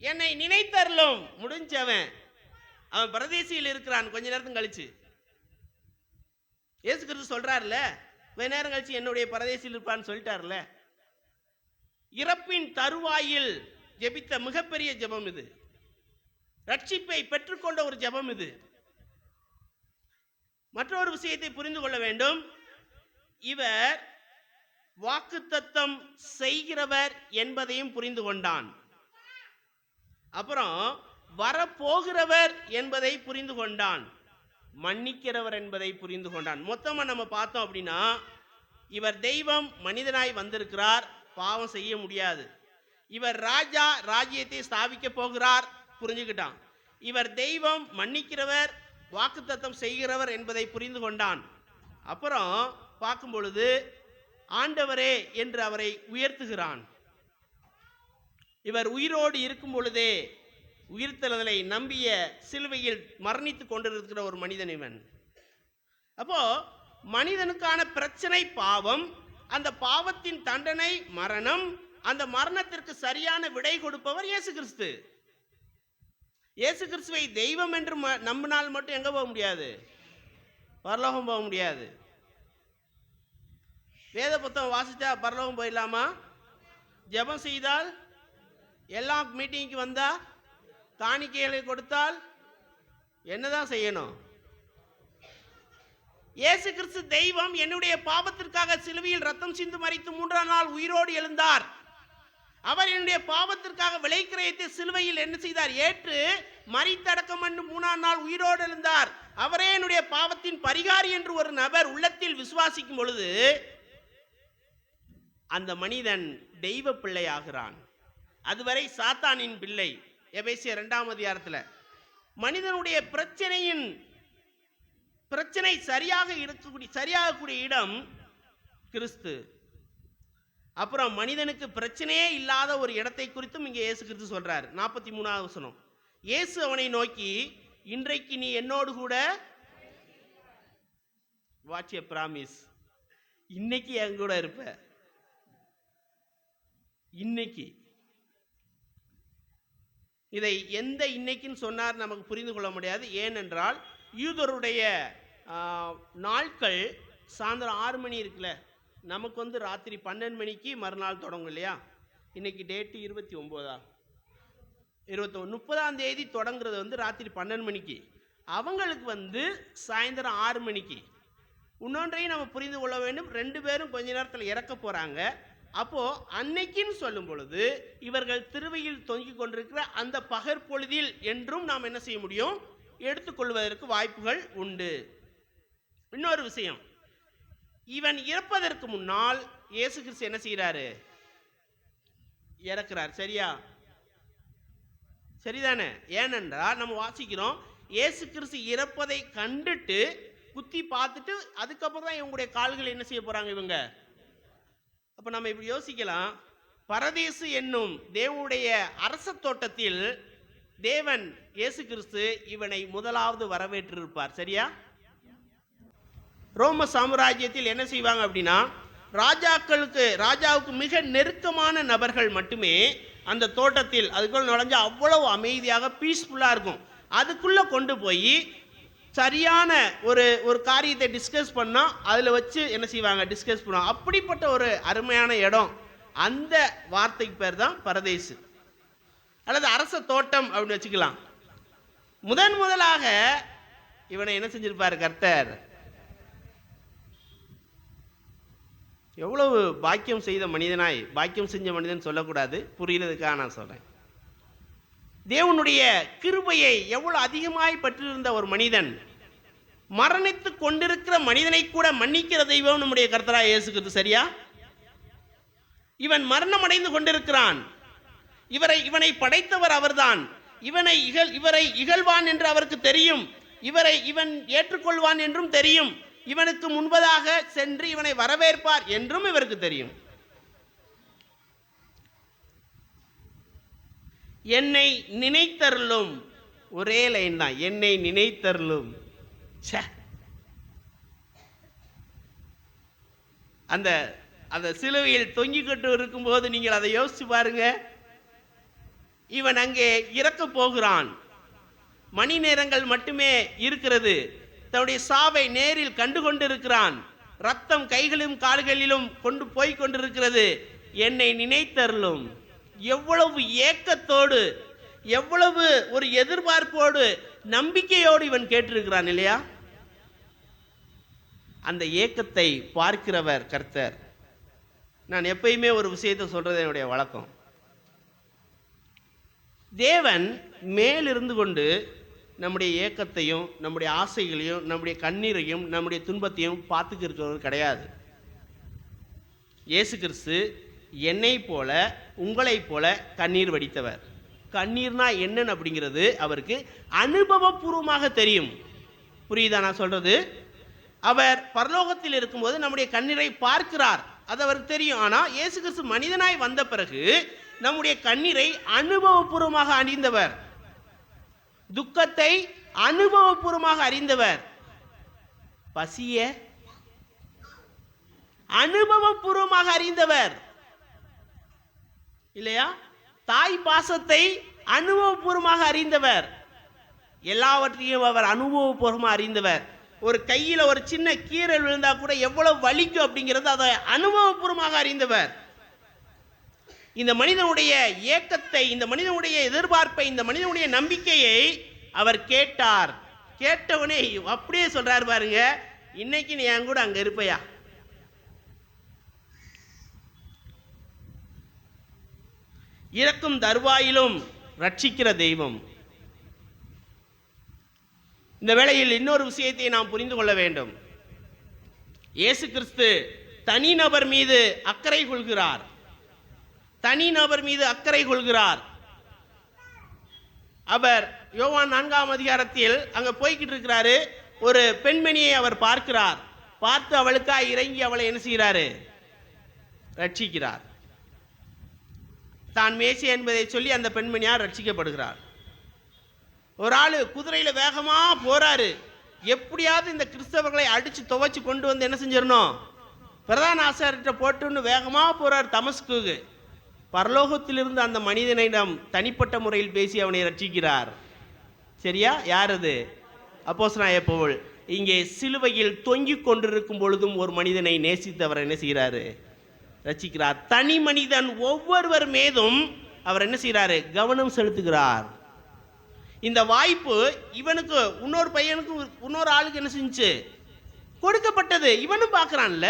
[SPEAKER 1] என்னை நினைத்தருளும். முடிஞ்சவன் அவன் பரதேசியில் இருக்கிறான். கொஞ்ச நேரத்துக்கு கழிச்சு இயேசு கிறிஸ்து சொல்றாருல, கொஞ்ச நேரம் கழிச்சு என்னுடைய பரதேசியில் இருப்பான்னு சொல்லிட்டார்ல. இறப்பின் தருவாயில் ஜெபித்த மிகப்பெரிய ஜெபம் இது. ரட்சிப்பை பெற்றுக்கொண்ட ஒரு ஜெபம் இது. மற்றொரு விஷயத்தை புரிந்து கொள்ள வேண்டும். இவர் வாக்குத்தத்தம் செய்கிறவர் என்பதையும் புரிந்து கொண்டான். அப்புறம் வரப்போகிறவர் என்பதை புரிந்து கொண்டான். மன்னிக்கிறவர் என்பதை புரிந்து கொண்டான். மொத்தமா நம்ம பார்த்தோம் அப்படின்னா, இவர் தெய்வம் மனிதனாய் வந்திருக்கிறார், பாவம் செய்ய முடியாது. இவர் ராஜா, ராஜ்யத்தை ஸ்தாபிக்க போகிறார், புரிஞ்சுக்கிட்டான். இவர் தெய்வம், மன்னிக்கிறவர், வாக்குத்தத்தம் செய்கிறவர் என்பதை புரிந்து கொண்டான். அப்புறம் பார்க்கும் பொழுது ஆண்டவரே என்று அவரை உயர்த்துகிறான். இவர் உயிரோடு இருக்கும் பொழுதே உயிர்த்தெழுதலை நம்பிய சிலுவையில் மரணித்துக் கொண்டிருக்கிற ஒரு மனிதன் இவன். அப்போ மனிதனுக்கான பிரச்சனை பாவம், அந்த பாவத்தின் தண்டனை மரணம், அந்த மரணத்திற்கு சரியான விடை கொடுப்பவர் இயேசு கிறிஸ்து. இயேசு கிறிஸ்துவை தெய்வம் என்று நம்பினால் மட்டும் எங்க போக முடியாது? பரலோகம் போக முடியாது. வேத புத்தகம் வாசித்தா பரலோகம் போயிடலாமா? ஜெபம் செய்தால், எல்லா மீட்டிங்க்கு வந்தா, காணிக்கைகளை கொடுத்தால் என்னதான் செய்யணும்? இயேசு கிறிஸ்து தெய்வம், என்னுடைய பாவத்திற்காக சிலுவையில் ரத்தம் சிந்து மரித்து 3ஆம் நாள் உயிரோடு எழுந்தார். அவர் என்னுடைய பாவத்திற்காக விலைக்கிரயத்தை சிலுவையில் என்ன செய்தார்? ஏற்று மரித்தடக்கம் பண்ணி 3ஆம் நாள் உயிரோடு எழுந்தார். அவரே என்னுடைய பாவத்தின் பரிகாரி என்று ஒரு நபர் உள்ளத்தில் விசுவாசிக்கும் பொழுது அந்த மனிதன் தெய்வ பிள்ளை ஆகிறான். அதுவரை சாத்தானின் பிள்ளை. எபேசியர் 2ஆம் அதிகாரத்தில் மனிதனுடைய பிரச்சனை சரியாகக்கூடிய இடம் கிறிஸ்து. அப்புறம் மனிதனுக்கு பிரச்சனையே இல்லாத ஒரு இடத்தை குறித்தும் இங்கே இயேசு கிறிஸ்து சொல்றார். 43ஆவது வசனம். இயேசு அவனை நோக்கி, இன்றைக்கு நீ என்னோடு கூட, வாட் எ பிராமிஸ், இன்னைக்கு என் கூட இருப்ப. இன்னைக்கு, இதை எந்த இன்னைக்குன்னு சொன்னார் நமக்கு புரிந்து கொள்ள முடியாது. ஏனென்றால் யூதருடைய நாட்கள் சாயந்தரம் 6 மணி இருக்குல்ல, நமக்கு வந்து ராத்திரி 12 மணிக்கு மறுநாள் தொடங்கும் இல்லையா? இன்னைக்கு டேட்டு 29 30ஆம் தேதி தொடங்குறது வந்து ராத்திரி 12 மணிக்கு, அவங்களுக்கு வந்து சாயந்தரம் 6 மணிக்கு. இன்னொன்றையும் நம்ம புரிந்து கொள்ள வேண்டும், 2 பேரும் கொஞ்ச நேரத்தில் இறக்க போறாங்க. அப்போ அன்னைக்குன்னு சொல்லும் பொழுது இவர்கள் திருவையில் தொங்கிக் கொண்டிருக்கிற அந்த பகற்பொழுதில் என்றும் நாம் என்ன செய்ய முடியும்? எடுத்துக்கொள்வதற்கு வாய்ப்புகள் உண்டு. இன்னொரு விஷயம், இவன் இறப்பதற்கு முன்னால் இயேசு கிறிஸ்து என்ன செய்கிறாரு? இறக்கிறார். சரியா? சரிதானே? ஏனென்றால் நம்ம வாசிக்கிறோம், இயேசு கிறிஸ்து இறப்பதை கண்டுட்டு குத்தி பார்த்துட்டு அதுக்கப்புறம் தான் இவங்களுடைய கால்கள் என்ன செய்ய போறாங்க இவங்க. அப்ப நம்ம இப்படி யோசிக்கலாம், பரதேசு என்னும் தேவனுடைய அரச தோட்டத்தில் தேவன் இயேசு கிறிஸ்து இவனை முதலாவது வரவேற்றிருப்பார். சரியா? ரோம சாம்ராஜ்யத்தில் என்ன செய்வாங்க அப்படின்னா, ராஜாவுக்கு மிக நெருக்கமான நபர்கள் மட்டுமே அந்த தோட்டத்தில் அதுக்குள்ள நுழைஞ்சு அவ்வளவு அமைதியாக பீஸ்ஃபுல்லாக இருக்கும். அதுக்குள்ளே கொண்டு போய் சரியான ஒரு காரியத்தை டிஸ்கஸ் பண்ணால் அதில் வச்சு என்ன செய்வாங்க, டிஸ்கஸ் பண்ணுவாங்க. அப்படிப்பட்ட ஒரு அருமையான இடம். அந்த வார்த்தைக்கு பேர் தான் பரதேசு அல்லது அரச தோட்டம் அப்படின்னு வச்சுக்கலாம். முதலாக இவனை என்ன செஞ்சிருப்பார் கர்த்தர். எவ்வளவு பாக்கியம் செய்த மனிதனாய், பாக்கியம் செஞ்ச மனிதன் சொல்லக்கூடாது, புரிகிறதுக்காக நான் சொல்றேன். தேவனுடைய கிருபையை எவ்வளவு அதிகமாய் பற்றியிருந்த ஒரு மனிதன், மரணித்து கொண்டிருக்கிற மனிதனை கூட மன்னிக்கிற தெய்வம் நம்முடைய கர்த்தராகிய இயேசு கிறிஸ்து. சரியா? இவன் மரணம் அடைந்து கொண்டிருக்கிறான். இவனை படைத்தவர் அவர்தான். இவரை இகழ்வான் என்று அவருக்கு தெரியும். இவன் ஏற்றுக்கொள்வான் என்றும் தெரியும். இவனுக்கு முன்பதாக சென்று இவனை வரவேற்பார் என்றும் இவருக்கு தெரியும். என்னை நினைத்தருளும், ஒரே லைன் தான், என்னை நினைத்தருளும். அந்த சிலுவையில் தொங்கிக்கிட்டு இருக்கும்போது நீங்கள் அதை யோசிச்சு பாருங்க. இவன் அங்கே இறக்க போகிறான். மணி நேரங்கள் மட்டுமே இருக்கிறது. தன்னுடைய சாவை நேரில் கண்டு கொண்டிருக்கிறான். ரத்தம் கைகளிலும் கால்களிலும் கொண்டு போய் கொண்டிருக்கிறது. என்னை நினைத்தருளும். எவ்வளவு ஏக்கத்தோடு, எவ்வளவு ஒரு எதிர்பார்ப்போடு, நம்பிக்கையோடு இவன் கேட்டிருக்கிறான் இல்லையா? அந்த ஏக்கத்தை பார்க்கிறவர் கர்த்தர். நான் எப்பயுமே ஒரு விஷயத்தை சொல்றது என்னுடைய வழக்கம். தேவன் மேலிருந்து கொண்டு நம்முடைய ஏக்கத்தையும் நம்முடைய ஆசைகளையும் நம்முடைய கண்ணீரையும் நம்முடைய துன்பத்தையும் பார்த்துக்கிறது கிடையாது. இயேசு கிறிஸ்து என்னை போல உங்களைப் போல கண்ணீர் வடித்தவர். கண்ணீர்னா என்னன்னு அப்படிங்கிறது அவருக்கு அனுபவபூர்வமாக தெரியும். புரியுதா நான் சொல்றது? அவர் பரலோகத்தில் இருக்கும்போது நம்முடைய கண்ணீரை பார்க்கிறார், அது அவருக்கு தெரியும். ஆனால் இயேசு கிறிஸ்து மனிதனாய் வந்த பிறகு நம்முடைய கண்ணீரை அனுபவபூர்வமாக அறிந்தவர், துக்கத்தை அனுபவபூர்வமாக அறிந்தவர், பசிய அனுபவபூர்வமாக அறிந்தவர் இல்லையா? தாய் பாசத்தை அனுபவபூர்வமாக அறிந்தவர். எல்லாவற்றையும் அவர் அனுபவபூர்வமாக அறிந்தவர். ஒரு கையில் ஒரு சின்ன கீறல் விழுந்தா கூட எவ்வளவு வலிக்கும் அப்படிங்கிறது அதை அனுபவபூர்வமாக அறிந்தவர். இந்த மனிதனுடைய ஏக்கத்தை, இந்த மனிதனுடைய எதிர்பார்ப்பை, இந்த மனிதனுடைய நம்பிக்கையை அவர் கேட்டார். கேட்டவனே அப்படியே சொல்றாரு பாருங்க, இன்னைக்கு நீ என் கூட அங்க இருப்பையா? இறக்கும் தருவாயிலும் ரட்சிக்கிற தெய்வம். இந்த வேளையில் இன்னொரு விஷயத்தை நாம் புரிந்து கொள்ள வேண்டும். இயேசு கிறிஸ்து தனிநபர் மீது அக்கறை கொள்கிறார். தனிநபர் மீது அக்கறை கொள்கிறார். அவர் யோவான் 4ஆம் அதிகாரத்தில் அங்க போய்கிட்டு இருக்கிறாரு. ஒரு பெண்மணியை அவர் பார்க்கிறார். பார்த்து அவளுக்காக இறங்கி அவளை என்ன செய்கிறாரு? ரட்சிக்கிறார். தான் மேசி என்பதை சொல்லி அந்த பெண்மணியார் ரட்சிக்கப்படுகிறார். ஒரு ஆளு குதிரையில வேகமா போறாரு. எப்படியாவது இந்த கிறிஸ்தவர்களை அடிச்சு துவைச்சு கொண்டு வந்து என்ன செஞ்சிடணும், பிரதான ஆசாரியர்கிட்ட போட்டுன்னு வேகமா போறார் தமஸ்குக்கு. பரலோகத்திலிருந்து அந்த மனிதனிடம் தனிப்பட்ட முறையில் பேசி அவனை ரட்சிக்கிறார். சரியா? யார் அது? அப்போஸ்தலனாகிய பவுல். இங்கே சிலுவையில் தொங்கிக் கொண்டிருக்கும் பொழுதும் ஒரு மனிதனை நேசித்தவர் என்ன செய்கிறாரு? ரட்சிக்கிறார். தனி மனிதன் ஒவ்வொருவர் மீதும் அவர் என்ன செய்கிறாரு? கவனம் செலுத்துகிறார். இந்த வாய்ப்பு இவனுக்கு, இன்னொரு பையனுக்கு, இன்னொரு ஆளுக்கு என்ன செஞ்சு கொடுக்கப்பட்டது. இவனும் பார்க்கிறான்ல.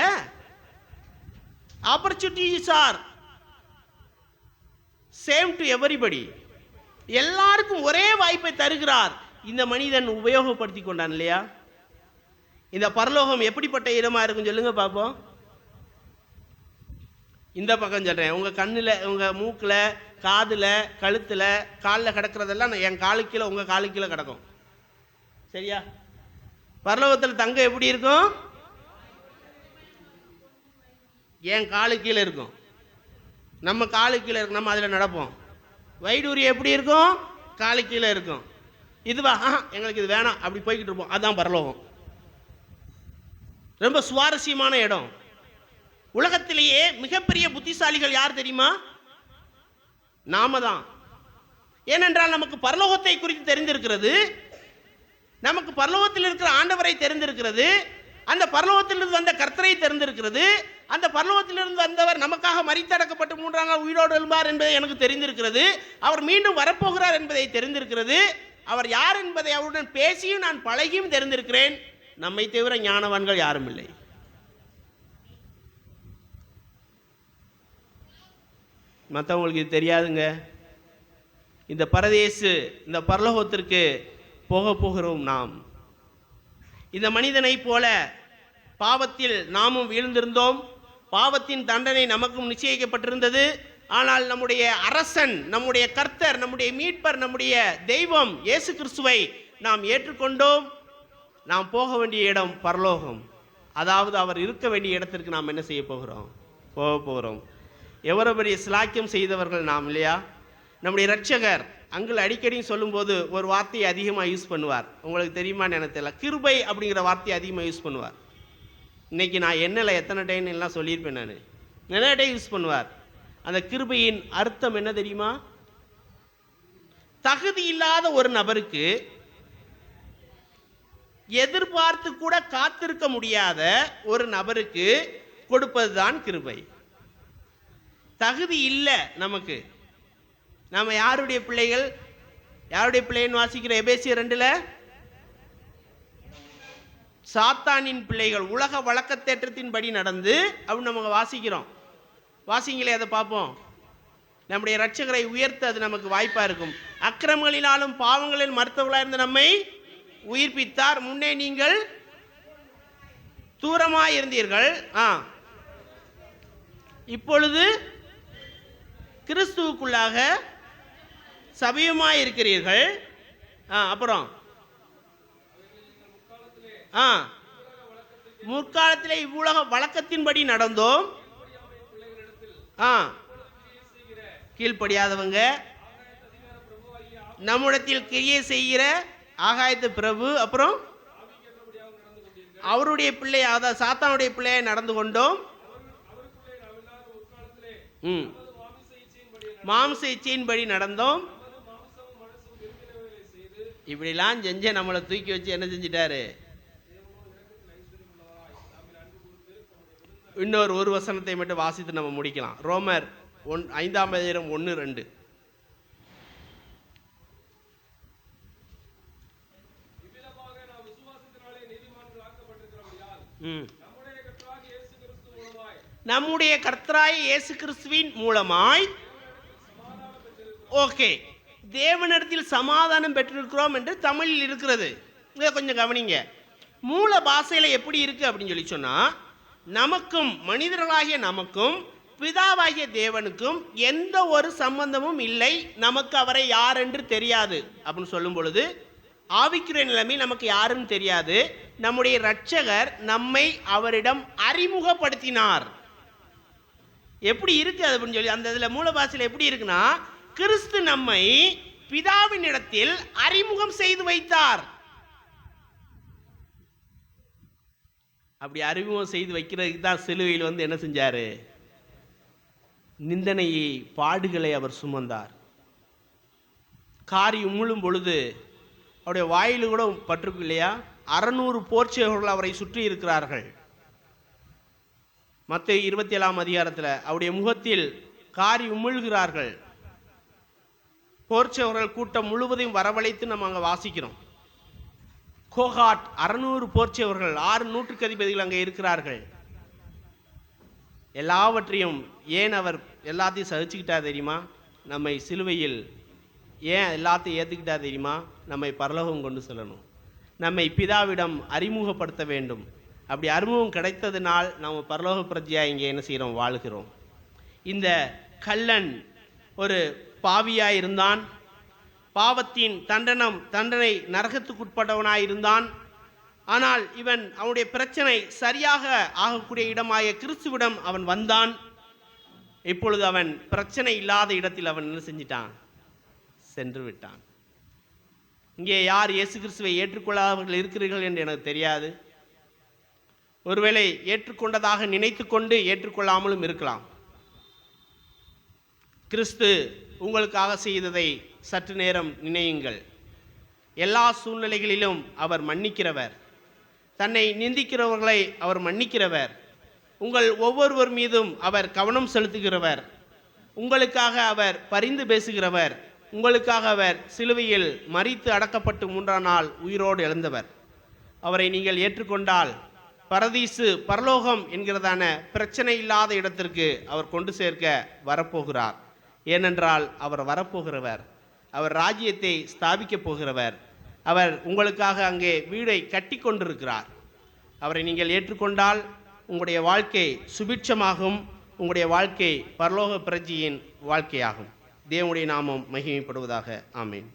[SPEAKER 1] Opportunities are same to everybody. எல்லாருக்கும் ஒரே வாய்ப்பை தருகிறார். இந்த மனிதன் உபயோகப்படுத்தி கொண்டான் இல்லையா? இந்த பரலோகம் எப்படிப்பட்ட இடமா இருக்கும் சொல்லுங்க பார்ப்போம். இந்த பக்கம் சொல்கிறேன், உங்கள் கண்ணில், உங்கள் மூக்கில், காதில், கழுத்தில், காலில் கிடக்கிறதெல்லாம் என் காலுக்கு கீழே உங்கள் காலுக்கு கீழே கிடக்கும். சரியா? பரலோகத்தில் தங்கம் எப்படி இருக்கும்? என் காலுக்கு கீழே இருக்கும். நம்ம காலுக்கு கீழே இருக்கும், நம்ம அதில் நடப்போம். வைடூரியம் எப்படி இருக்கும்? காலுக்கு கீழே இருக்கும். இதுவா எங்களுக்கு இது வேணாம் அப்படி போய்கிட்டு இருப்போம். அதுதான் பரலோகம். ரொம்ப சுவாரஸ்யமான இடம். உலகத்திலேயே மிகப்பெரிய புத்திசாலிகள் யார் தெரியுமா? நாம தான். ஏனென்றால் நமக்கு பரலோகத்தை குறித்து தெரிந்திருக்கிறது, நமக்கு பரலோகத்தில் இருக்கிற ஆண்டவரை தெரிந்திருக்கிறது, அந்த பரலோகத்திலிருந்து வந்த கர்த்தரை தெரிந்திருக்கிறது, அந்த பரலோகத்திலிருந்து வந்தவர் நமக்காக மரித்தடக்கப்பட்டு 3ஆம் நாள் உயிரோடு எழும்பார் என்பதை எனக்கு தெரிந்திருக்கிறது, அவர் மீண்டும் வரப்போகிறார் என்பதை தெரிந்திருக்கிறது, அவர் யார் என்பதை அவருடன் பேசியும் நான் பழகியும் தெரிந்திருக்கிறேன். நம்மை தவிர ஞானவான்கள் யாரும் இல்லை. மற்றவங்களுக்கு இது தெரியாதுங்க. இந்த பரதேசு, இந்த பரலோகத்திற்கு போகிறோம் நாம். இந்த மனிதனை போல பாவத்தில் நாமும் வீழ்ந்திருந்தோம். பாவத்தின் தண்டனை நமக்கும் நிச்சயிக்கப்பட்டிருந்தது. ஆனால் நம்முடைய அரசன், நம்முடைய கர்த்தர், நம்முடைய மீட்பர், நம்முடைய தெய்வம் இயேசு கிறிஸ்துவை நாம் ஏற்றுக்கொண்டோம். நாம் போக வேண்டிய இடம் பரலோகம். அதாவது அவர் இருக்க வேண்டிய இடத்திற்கு நாம் என்ன செய்ய போகிறோம்? போகிறோம். எவ்வளோ பெரிய சிலாக்கியம் செய்தவர்கள் நாம் இல்லையா? நம்முடைய இரட்சகர் அங்கிள் அடிக்கடி சொல்லும்போது ஒரு வார்த்தையை அதிகமாக யூஸ் பண்ணுவார். உங்களுக்கு தெரியுமான்னு எனக்கு தெரியல. கிருபை அப்படிங்கிற வார்த்தையை அதிகமாக யூஸ் பண்ணுவார். இன்னைக்கு நான் என்னல எத்தனை டைம் எல்லாம் சொல்லியிருப்பேன், நான் நிறைய டைம் யூஸ் பண்ணுவார். அந்த கிருபையின் அர்த்தம் என்ன தெரியுமா? தகுதி இல்லாத ஒரு நபருக்கு, எதிர்பார்த்து கூட காத்திருக்க முடியாத ஒரு நபருக்கு கொடுப்பதுதான் கிருபை. தகுதி இல்லை நமக்கு. நம்ம யாருடைய பிள்ளைகள்? யாருடைய பிள்ளைன்னு வாசிக்கிற எபேசியர் 2ல் சாத்தானின் பிள்ளைகள், உலக வழக்கத்தேற்றத்தின்படி நடந்து அப்படின்னு நம்ம வாசிக்கிறோம். வாசிங்களே, அதை பார்ப்போம். நம்முடைய இரட்சகரை உயர்த்த அது நமக்கு வாய்ப்பா இருக்கும். அக்கிரமங்களினாலும் பாவங்களில் மருத்துவர்களாக இருந்த நம்மை உயிர்ப்பித்தார். முன்னே நீங்கள் தூரமாய் இருந்தீர்கள், இப்பொழுது கிறிஸ்துவுக்குள்ளாக சபையுமாய் இருக்கிறீர்கள். அப்புறம் முற்காலத்திலே இவ்வுலக வழக்கத்தின்படி நடந்தோம். கீழ்ப்படியாதவங்க, நம்மிடத்தில் கிரியை செய்கிற ஆகாயத்து பிரபு, அப்புறம் அவருடைய பிள்ளை, அதாவது சாத்தானுடைய பிள்ளையை நடந்து கொண்டோம். மாம்ச இச்சையின்படி நடந்தோம். இப்படிலாம் செஞ்ச நம்மளை தூக்கி வச்சு என்ன செஞ்சிட்டாரு? இன்னொரு ஒரு வசனத்தை மட்டும் வாசித்து நம்ம முடிக்கலாம். ரோமர் 5:1-2. நம்முடைய கர்த்தராகிய இயேசு கிறிஸ்துவின் மூலமாய் ஓகே தேவனிடத்தில் சமாதானம் பெற்றிருக்கிறோம் என்று தமிழில் இருக்கிறது. இதை கொஞ்சம் கவனிங்க. மூல பாஷையில் எப்படி இருக்கு அப்படின்னு சொல்லி சொன்னா, நமக்கும் மனிதர்களாகிய நமக்கும் பிதாவாகிய தேவனுக்கும் எந்த ஒரு சம்பந்தமும் இல்லை, நமக்கு அவரை யார் என்று தெரியாது அப்படின்னு சொல்லும் பொழுது, ஆவிக்குரிய நிலைமை நமக்கு யாருன்னு தெரியாது. நம்முடைய இரட்சகர் நம்மை அவரிடம் அறிமுகப்படுத்தினார். எப்படி இருக்கு அது அப்படின்னு சொல்லி அந்த இதில் மூல பாஷையில் எப்படி இருக்குன்னா, கிறிஸ்து நம்மை பிதாவின் இடத்தில் அறிமுகம் செய்து வைத்தார். அப்படி அறிமுகம் செய்து வைக்கிறதுக்கு தான் சிலுவையில் என்ன செஞ்சாரு? நிந்தனையை, பாடுகளை அவர் சுமந்தார். காரி உமிழும் பொழுது அவருடைய வாயில கூட பட்டிருக்கு இல்லையா? 600 போர்ச்சேவர்கள் அவரை சுற்றி இருக்கிறார்கள். மத்தேயு 27ஆம் அதிகாரத்தில் அவருடைய முகத்தில் காரி உமிழ்கிறார்கள். போர்ச்சேவர்கள் கூட்டம் முழுவதையும் வரவழைத்து நம்ம அங்கே வாசிக்கிறோம். கோகாட் 600 போர்ச்சேவர்கள், 6 நூற்றுக்கு அதிபதிகள் அங்கே இருக்கிறார்கள். எல்லாவற்றையும் ஏன் அவர் எல்லாத்தையும் சகிச்சுக்கிட்டா தெரியுமா? நம்மை சிலுவையில் ஏன் எல்லாத்தையும் ஏற்றுக்கிட்டா தெரியுமா? நம்மை பரலோகம் கொண்டு செல்லணும், நம்மை பிதாவிடம் அறிமுகப்படுத்த வேண்டும். அப்படி அறிமுகம் கிடைத்ததினால் நம்ம பரலோக பிரஜையாக இங்கே என்ன செய்கிறோம்? வாழுகிறோம். இந்த கள்ளன் ஒரு பாவியாய் இருந்தான். பாவத்தின் தண்டனை நரகத்துக்குட்பட்டவனாயிருந்தான். ஆனால் இவன் அவனுடைய பிரச்சனை சரியாக ஆகக்கூடிய இடமாய கிறிஸ்துவிடம் அவன் வந்தான். இப்பொழுது அவன் பிரச்சனை இல்லாத இடத்தில் அவன் என்ன செஞ்சிட்டான்? சென்று விட்டான். இங்கே யார் இயேசு கிறிஸ்துவை ஏற்றுக்கொள்ளாதவர்கள் இருக்கிறீர்கள் என்று எனக்கு தெரியாது. ஒருவேளை ஏற்றுக்கொண்டதாக நினைத்து கொண்டு ஏற்றுக்கொள்ளாமலும் இருக்கலாம். கிறிஸ்து உங்களுக்காக செய்ததை சற்று நேரம் நினையுங்கள். எல்லா சூழ்நிலைகளிலும் அவர் மன்னிக்கிறவர். தன்னை நிந்திக்கிறவர்களை அவர் மன்னிக்கிறவர். உங்கள் ஒவ்வொருவர் மீதும் அவர் கவனம் செலுத்துகிறவர். உங்களுக்காக அவர் பரிந்து பேசுகிறவர். உங்களுக்காக அவர் சிலுவையில் மரித்து அடக்கப்பட்டு 3ஆம் நாள் உயிரோடு எழுந்தவர். அவரை நீங்கள் ஏற்றுக்கொண்டால் பரதீசு பரலோகம் என்கிறதான பிரச்சனை இல்லாத இடத்திற்கு அவர் கொண்டு சேர்க்க வரப்போகிறார். ஏனென்றால் அவர் வரப்போகிறவர். அவர் ராஜ்யத்தை ஸ்தாபிக்கப் போகிறவர். அவர் உங்களுக்காக அங்கே வீடை கட்டி கொண்டிருக்கிறார். அவரை நீங்கள் ஏற்றுக்கொண்டால் உங்களுடைய வாழ்க்கை சுபிட்சமாகும். உங்களுடைய வாழ்க்கை பரலோக பிரஜையின் வாழ்க்கையாகும். தேவனுடைய நாமம் மகிமைப்படுவதாக. ஆமென்.